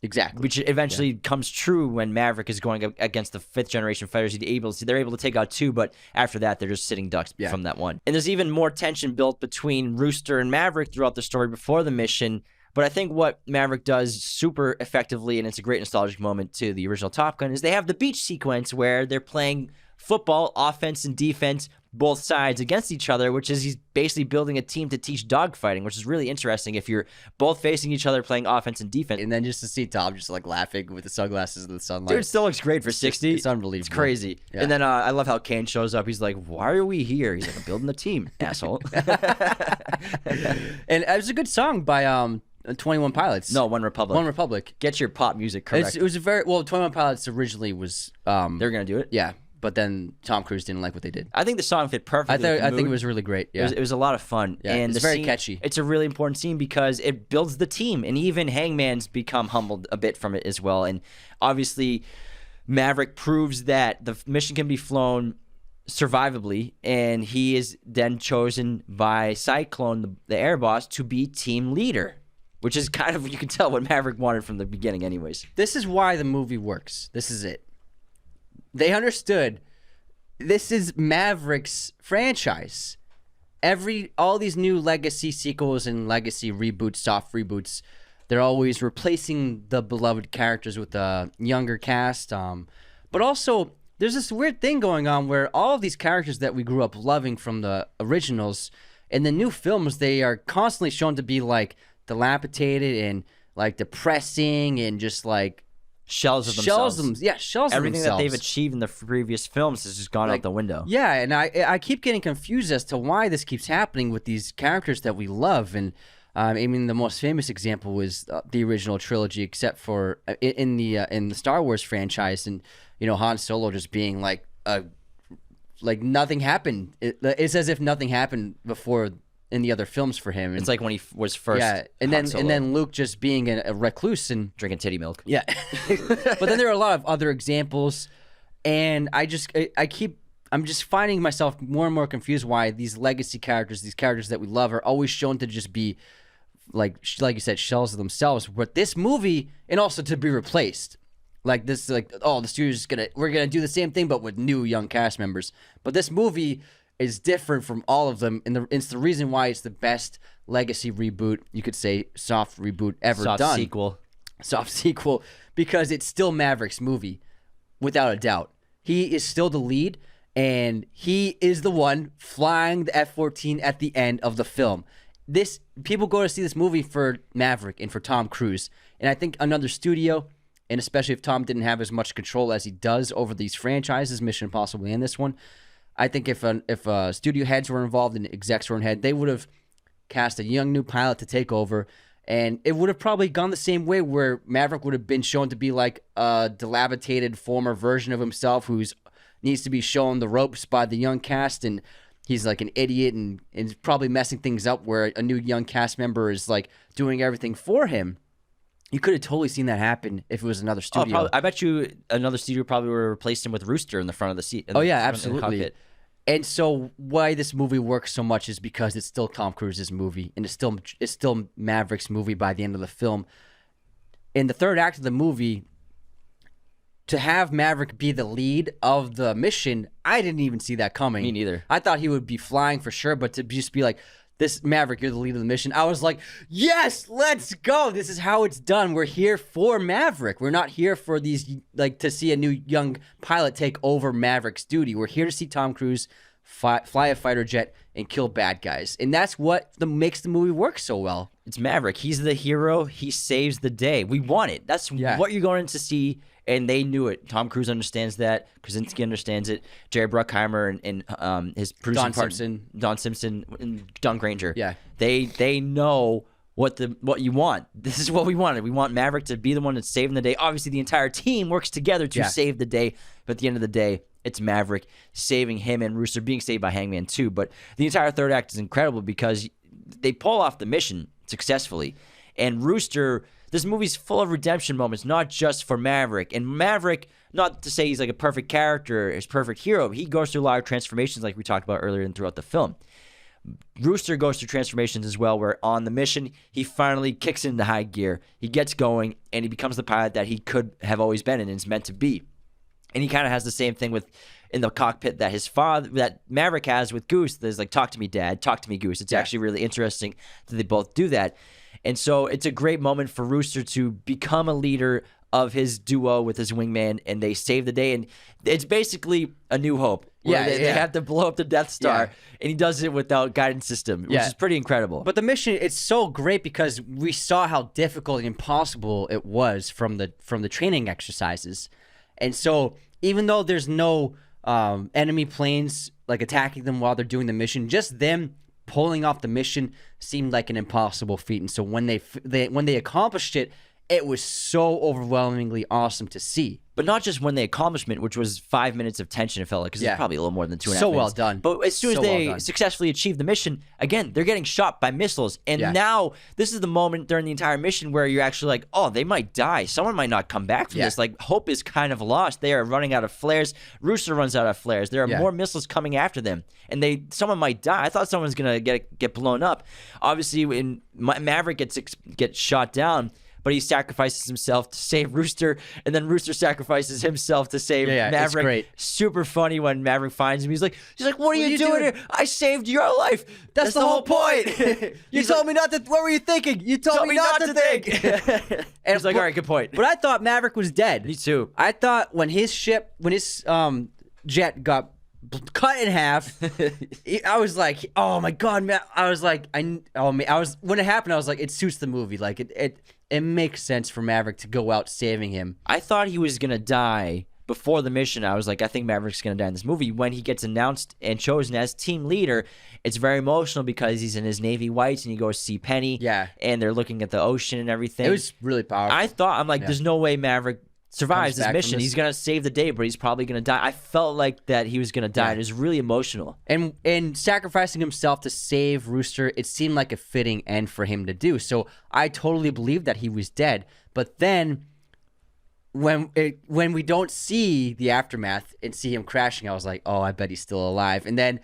Exactly. Which eventually comes true when Maverick is going against the 5th generation fighters. They're able to take out 2, but after that, they're just sitting ducks from that one. And there's even more tension built between Rooster and Maverick throughout the story before the mission. But I think what Maverick does super effectively, and it's a great nostalgic moment to the original Top Gun, is they have the beach sequence where they're playing football, offense and defense, both sides against each other, which is he's basically building a team to teach dogfighting, which is really interesting if you're both facing each other playing offense and defense. And then just to see Tom just like laughing with the sunglasses in the sunlight. Dude, it still looks great for 60. It's unbelievable. It's crazy. Yeah. And then I love how Kane shows up. He's like, why are we here? He's like, I'm building a team, asshole. And it was a good song by 21 Pilots. No, One Republic. One Republic. Get your pop music correct. It was a very 21 Pilots originally was they're gonna do it. Yeah, but then Tom Cruise didn't like what they did. I think the song fit perfectly. I think it was really great. Yeah, it was a lot of fun. Yeah, and it's very catchy. It's a really important scene because it builds the team, and even Hangman's become humbled a bit from it as well. And obviously, Maverick proves that the mission can be flown survivably, and he is then chosen by Cyclone, the air boss, to be team leader. Which is kind of, you can tell what Maverick wanted from the beginning anyways. This is why the movie works. This is it. They understood this is Maverick's franchise. All these new legacy sequels and legacy reboots, soft reboots, they're always replacing the beloved characters with a younger cast. But also, there's this weird thing going on where all of these characters that we grew up loving from the originals, in the new films, they are constantly shown to be like dilapidated and like depressing and just like shells of themselves. Shells Everything of themselves. that they've achieved in the previous films has just gone out the window. Yeah, and I keep getting confused as to why this keeps happening with these characters that we love. And I mean, the most famous example was the original trilogy, except for in the Star Wars franchise, and Han Solo just being like nothing happened. It's as if nothing happened before in the other films for him. And, It's like when he was first. yeah, and then Luke just being a recluse and drinking titty milk. yeah. But then there are a lot of other examples, and I'm just finding myself more and more confused why these legacy characters, these characters that we love, are always shown to just be like you said, shells of themselves. But this movie, and also to be replaced, like this, like the studio's we're gonna do the same thing but with new young cast members. But this movie is different from all of them, and it's the reason why it's the best legacy reboot, you could say soft reboot ever done. Soft sequel, because it's still Maverick's movie, without a doubt. He is still the lead, and he is the one flying the F-14 at the end of the film. People go to see this movie for Maverick and for Tom Cruise, and I think another studio, and especially if Tom didn't have as much control as he does over these franchises, Mission Impossible and this one, I think if studio heads were involved and execs were in head, they would have cast a young new pilot to take over, and it would have probably gone the same way, where Maverick would have been shown to be like a dilapidated former version of himself who needs to be shown the ropes by the young cast, and he's like an idiot and probably messing things up, where a new young cast member is like doing everything for him. You could have totally seen that happen if it was another studio. I bet you another studio probably would have replaced him with Rooster in the front of the seat. Absolutely. And so why this movie works so much is because it's still Tom Cruise's movie, and it's still Maverick's movie by the end of the film. In the third act of the movie, to have Maverick be the lead of the mission, I didn't even see that coming. Me neither. I thought he would be flying for sure, but to just be like, this Maverick, you're the lead of the mission, I was like, yes, let's go. This is how it's done. We're here for Maverick. We're not here for these, like, to see a new young pilot take over Maverick's duty. We're here to see Tom Cruise fly a fighter jet and kill bad guys. And that's what makes the movie work so well. It's Maverick. He's the hero. He saves the day. We want it. That's what you're going to see, and they knew it. Tom Cruise understands that. Krasinski understands it. Jerry Bruckheimer and his producing partner, Don Simpson, and Don Granger. Yeah, they know what you want. This is what we wanted. We want Maverick to be the one that's saving the day. Obviously, the entire team works together to save the day, but at the end of the day, it's Maverick saving him and Rooster being saved by Hangman too. But the entire third act is incredible because they pull off the mission successfully. And Rooster, this movie's full of redemption moments, not just for Maverick. And Maverick, not to say he's like a perfect character, his perfect hero, he goes through a lot of transformations like we talked about earlier and throughout the film. Rooster goes through transformations as well, where on the mission, he finally kicks into high gear. He gets going, and he becomes the pilot that he could have always been and is meant to be. And he kind of has the same thing in the cockpit that Maverick has with Goose. There's like, talk to me, Dad. Talk to me, Goose. It's actually really interesting that they both do that. And so it's a great moment for Rooster to become a leader of his duo with his wingman, and they save the day. And it's basically A New Hope. They have to blow up the Death Star, and he does it without guidance system, which is pretty incredible. But the mission, it's so great because we saw how difficult and impossible it was from the training exercises. And so even though there's no enemy planes like attacking them while they're doing the mission, just them pulling off the mission seemed like an impossible feat. And so when they accomplished it, it was so overwhelmingly awesome to see. But not just when they accomplished it, which was 5 minutes of tension, it felt like, because it's probably a little more than 2.5 minutes. So well done. But as soon as they successfully achieve the mission, again, they're getting shot by missiles. And now this is the moment during the entire mission where you're actually like, oh, they might die. Someone might not come back from this. Like, hope is kind of lost. They are running out of flares. Rooster runs out of flares. There are more missiles coming after them. And someone might die. I thought someone's going to get blown up. Obviously, when Maverick gets shot down, but he sacrifices himself to save Rooster, and then Rooster sacrifices himself to save Maverick. It's great. Super funny when Maverick finds him. He's like, what are you doing here? I saved your life. That's the whole point. You told me not to. What were you thinking? You told me not to think. And he's like, all right, good point. But I thought Maverick was dead. Me too. I thought when his jet got cut in half, I was like, oh my god, man. I was like, when it happened, I was like, it suits the movie. Like it makes sense for Maverick to go out saving him. I thought he was gonna die, before the mission, I was like, I think Maverick's going to die in this movie. When he gets announced and chosen as team leader, it's very emotional because he's in his Navy whites and he goes to see Penny. Yeah. And they're looking at the ocean and everything. It was really powerful. I'm like, there's no way Maverick survives this mission. He's going to save the day, but he's probably going to die. I felt like that he was going to die. Yeah. It was really emotional. And sacrificing himself to save Rooster, it seemed like a fitting end for him to do. So I totally believed that he was dead. But then when we don't see the aftermath and see him crashing, I was like, oh, I bet he's still alive. And then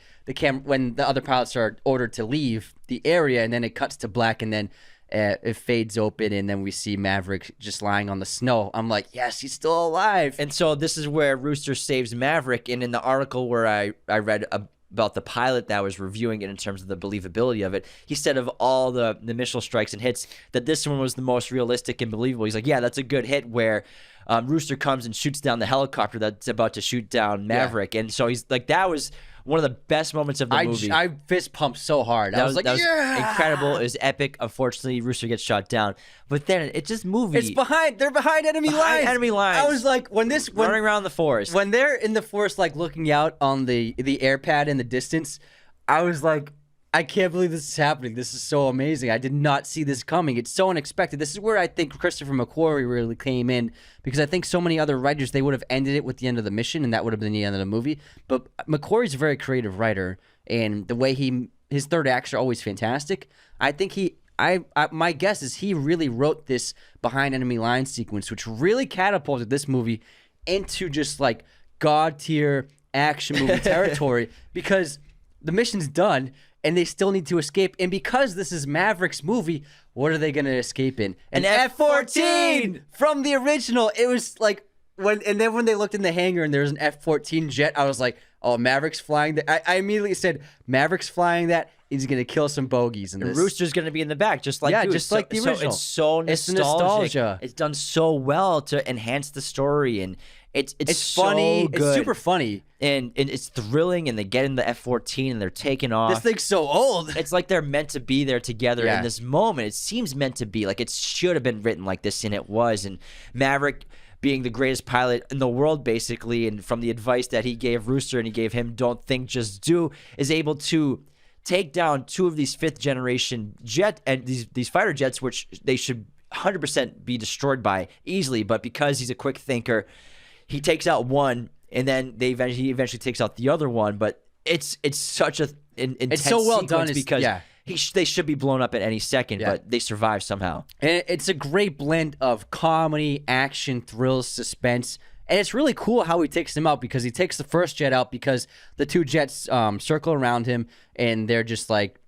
when the other pilots are ordered to leave the area, and then it cuts to black, and then it fades open, and then we see Maverick just lying on the snow. I'm like, yes, he's still alive. And so this is where Rooster saves Maverick. And in the article where I read about the pilot that was reviewing it in terms of the believability of it, he said of all the missile strikes and hits that this one was the most realistic and believable. He's like, yeah, that's a good hit where Rooster comes and shoots down the helicopter that's about to shoot down Maverick. And so he's like, that was one of the best moments of the movie. I fist pumped so hard. I was like, that was yeah! incredible. It was epic. Unfortunately, Rooster gets shot down. But then it's just movie. They're behind enemy lines. Enemy lines. I was like, running around the forest. When they're in the forest, like looking out on the air pad in the distance, I was like, I can't believe this is happening. This is so amazing. I did not see this coming. It's so unexpected. This is where I think Christopher McQuarrie really came in, because I think so many other writers, they would have ended it with the end of the mission, and that would have been the end of the movie. But McQuarrie's a very creative writer, and the way his third acts are always fantastic. I think my guess is he really wrote this behind enemy lines sequence, which really catapulted this movie into just like god tier action movie territory, because the mission's done and they still need to escape. And because this is Maverick's movie, what are they going to escape in? An F-14 from the original. It was like when they looked in the hangar and there was an F-14 jet, I was like, oh, Maverick's flying that. I immediately said, Maverick's flying that. He's going to kill some bogeys in this. Rooster's going to be in the back, just like like the original. It's so nostalgic. It's nostalgia. It's done so well to enhance the story, and it's funny. So good. It's super funny. And it's thrilling, and they get in the F-14 and they're taking off. This thing's so old. It's like they're meant to be there together in this moment. It seems meant to be. Like it should have been written like this, and it was. And Maverick, being the greatest pilot in the world, basically, and from the advice that he gave Rooster and he gave him, don't think, just do, is able to take down two of these fifth-generation these fighter jets, which they should 100% be destroyed by easily. But because he's a quick thinker, he takes out one, and then he eventually takes out the other one. But it's such an intense so well done because they should be blown up at any second, but they survive somehow. And it's a great blend of comedy, action, thrills, suspense. And it's really cool how he takes them out, because he takes the first jet out because the two jets circle around him and they're just like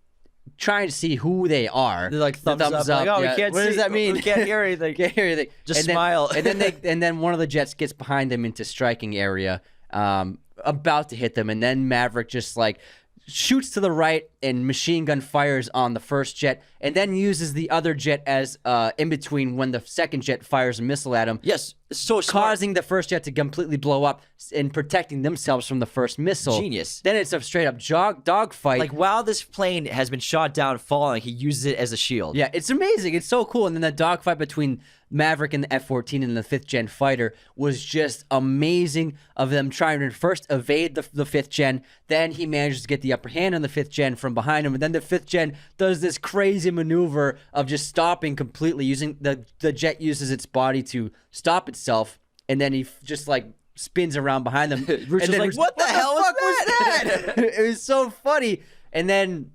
trying to see who they are. They're like thumbs up. Like, oh, we can't what see. Does that mean? We can't hear anything. Can't hear anything. Just smile. And then one of the jets gets behind them into striking area, about to hit them. And then Maverick just like shoots to the right and machine gun fires on the first jet, and then uses the other jet as in between when the second jet fires a missile at him. Yes, so smart. Causing the first jet to completely blow up and protecting themselves from the first missile. Genius. Then it's a straight up dogfight. Like, while this plane has been shot down, falling, he uses it as a shield. Yeah, it's amazing. It's so cool. And then the dogfight between Maverick and the F-14 and the fifth-gen fighter was just amazing, of them trying to first evade the fifth-gen. Then he manages to get the upper hand on the fifth-gen from behind him. And then the fifth-gen does this crazy maneuver of just stopping completely, using the jet uses its body to stop itself. And then he just like spins around behind them. Rooster's like, what the hell was that? It was so funny. And then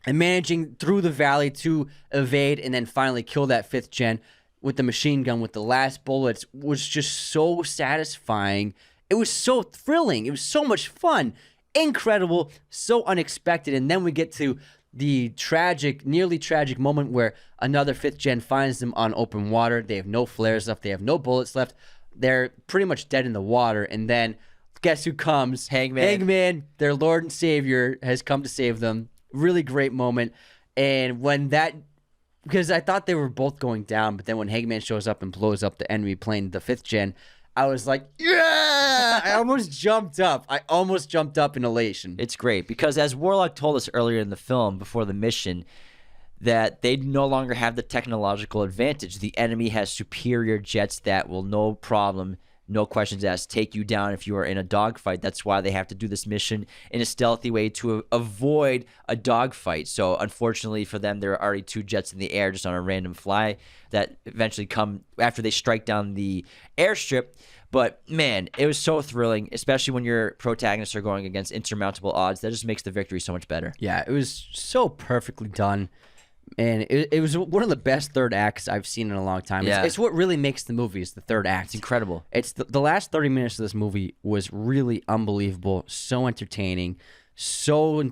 managing through the valley to evade and then finally kill that fifth-gen with the machine gun with the last bullets was just so satisfying. It was so thrilling. It was so much fun. Incredible. So unexpected. And then we get to the nearly tragic moment where another fifth-gen finds them on open water. They have no flares left. They have no bullets left. They're pretty much dead in the water. And then guess who comes? Hangman. Hangman, their Lord and Savior, has come to save them. Really great moment. And because I thought they were both going down, but then when Hangman shows up and blows up the enemy plane, the fifth-gen, I was like, yeah! I almost jumped up. In elation. It's great, because as Warlock told us earlier in the film, before the mission, that they no longer have the technological advantage. The enemy has superior jets that will no problem no questions asked, take you down if you are in a dogfight. That's why they have to do this mission in a stealthy way to avoid a dogfight. So unfortunately for them, there are already 2 jets in the air just on a random fly that eventually come after they strike down the airstrip. But man, it was so thrilling, especially when your protagonists are going against insurmountable odds. That just makes the victory so much better. Yeah, it was so perfectly done. And it was one of the best third acts I've seen in a long time. Yeah. It's what really makes the movie is the third act. It's incredible. It's the last 30 minutes of this movie was really unbelievable, so entertaining, so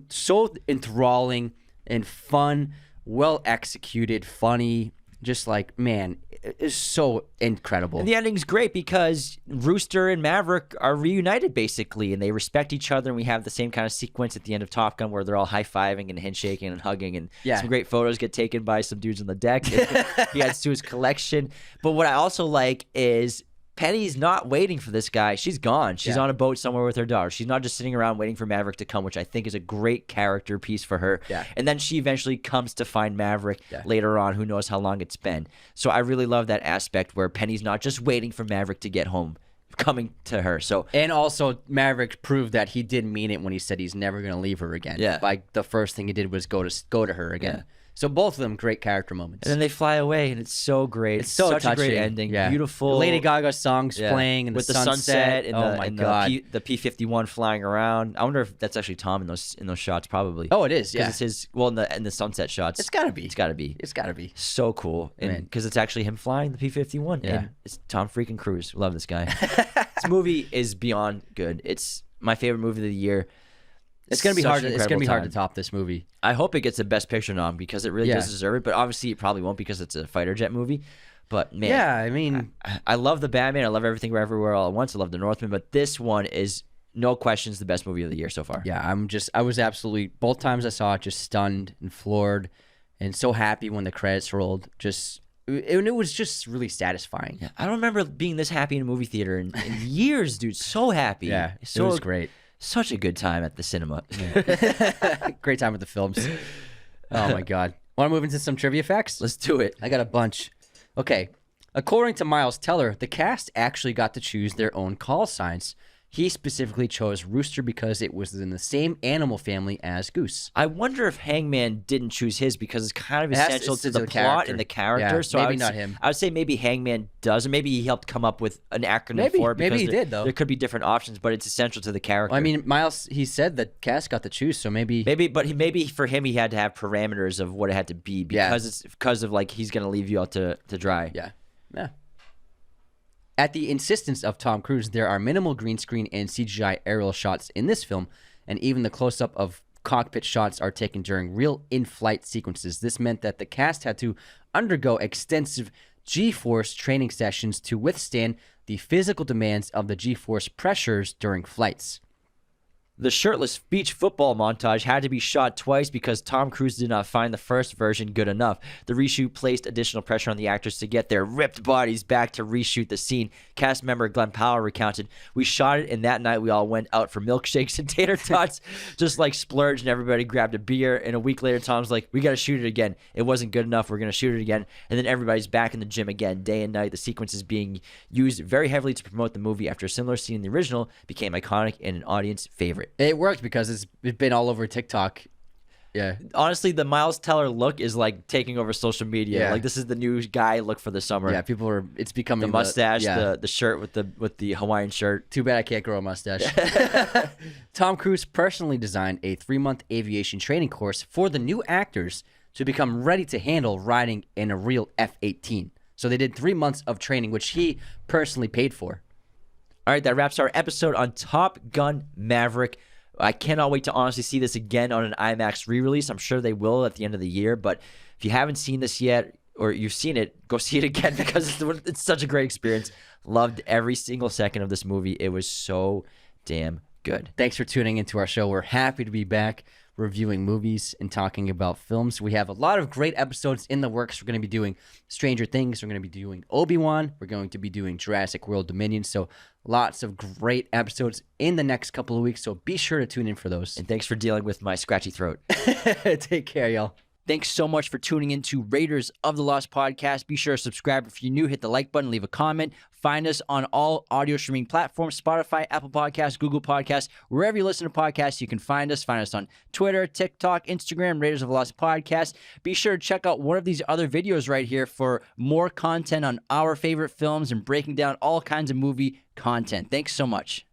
enthralling and fun, well executed, funny. Just like, man, it's so incredible. And the ending's great because Rooster and Maverick are reunited basically, and they respect each other. And we have the same kind of sequence at the end of Top Gun where they're all high-fiving and handshaking and hugging, and some great photos get taken by some dudes on the deck. He adds to his collection. But what I also like is Penny's not waiting for this guy. She's gone. She's on a boat somewhere with her daughter. She's not just sitting around waiting for Maverick to come, which I think is a great character piece for her. Yeah. And then she eventually comes to find Maverick later on. Who knows how long it's been. So I really love that aspect where Penny's not just waiting for Maverick to get home, coming to her. So and also Maverick proved that he did mean it when he said he's never going to leave her again. Yeah. Like the first thing he did was go to her again. Yeah. So both of them great character moments. And then they fly away, and it's so great. It's so such touching. a great ending. Yeah. Beautiful. Lady Gaga songs playing and with the sunset. And oh my god. The P-51 flying around. I wonder if that's actually Tom in those shots. Probably. Oh, it is. Yeah. It's his in the sunset shots. It's gotta be. It's gotta be. It's gotta be. So cool. And because it's actually him flying the P-51. Yeah. And it's Tom freaking Cruise. Love this guy. This movie is beyond good. It's my favorite movie of the year. It's gonna be Such hard. an It's gonna be incredible hard to time. top this movie. I hope it gets a Best Picture nom because it really does deserve it. But obviously, it probably won't because it's a fighter jet movie. But man, Yeah, I mean, I love the Batman. I love Everything Everywhere All at Once. I love the Northman. But this one is no questions the best movie of the year so far. yeah, I was absolutely both times I saw it just stunned and floored, and so happy when the credits rolled. It was just really satisfying. I don't remember being this happy in a movie theater in years, dude. So happy. Yeah, so, it was great. Such a good time at the cinema. Great time with the films. Oh my god. Want to move into some trivia facts? Let's do it. I got a bunch. Okay. According to Miles Teller, the cast actually got to choose their own call signs. He specifically chose Rooster because it was in the same animal family as Goose. I wonder if Hangman didn't choose his because it's kind of essential to the plot character. and the character. Yeah, so maybe I would not say, him. I would say maybe Hangman does, or maybe he helped come up with an acronym for it. Maybe Because he there, did, though. There could be different options, but it's essential to the character. Well, I mean, Miles, he said that cast got to choose, so maybe maybe for him he had to have parameters of what it had to be because of like he's gonna leave you out to dry. Yeah. At the insistence of Tom Cruise, there are minimal green screen and CGI aerial shots in this film, and even the close-up of cockpit shots are taken during real in-flight sequences. This meant that the cast had to undergo extensive G-force training sessions to withstand the physical demands of the G-force pressures during flights. The shirtless beach football montage had to be shot twice because Tom Cruise did not find the first version good enough. The reshoot placed additional pressure on the actors to get their ripped bodies back to reshoot the scene. Cast member Glenn Powell recounted, "We shot it, and that night we all went out for milkshakes and tater tots, just like splurged, and everybody grabbed a beer. And a week later, Tom's like, we got to shoot it again. It wasn't good enough. We're going to shoot it again. And then everybody's back in the gym again, day and night. The sequence is being used very heavily to promote the movie after a similar scene in the original became iconic and an audience favorite." It worked because it's been all over TikTok. Yeah. Honestly, the Miles Teller look is like taking over social media. Yeah. Like this is the new guy look for the summer. Yeah, it's becoming The mustache, yeah. the shirt with the Hawaiian shirt. Too bad I can't grow a mustache. Tom Cruise personally designed a 3-month aviation training course for the new actors to become ready to handle riding in a real F-18. So they did 3 months of training, which he personally paid for. All right, that wraps our episode on Top Gun Maverick. I cannot wait to honestly see this again on an IMAX re-release. I'm sure they will at the end of the year. But if you haven't seen this yet, or you've seen it, go see it again because it's such a great experience. Loved every single second of this movie. It was so damn good. Thanks for tuning into our show. We're happy to be back reviewing movies and talking about films. We have a lot of great episodes in the works. We're going to be doing Stranger Things. We're going to be doing Obi-Wan. We're going to be doing Jurassic World Dominion. So lots of great episodes in the next couple of weeks. So be sure to tune in for those. And thanks for dealing with my scratchy throat. Take care, y'all. Thanks so much for tuning in to Raiders of the Lost podcast. Be sure to subscribe if you're new. Hit the like button, leave a comment. Find us on all audio streaming platforms, Spotify, Apple Podcasts, Google Podcasts, wherever you listen to podcasts, you can find us. Find us on Twitter, TikTok, Instagram, Raiders of the Lost podcast. Be sure to check out one of these other videos right here for more content on our favorite films and breaking down all kinds of movie content. Thanks so much.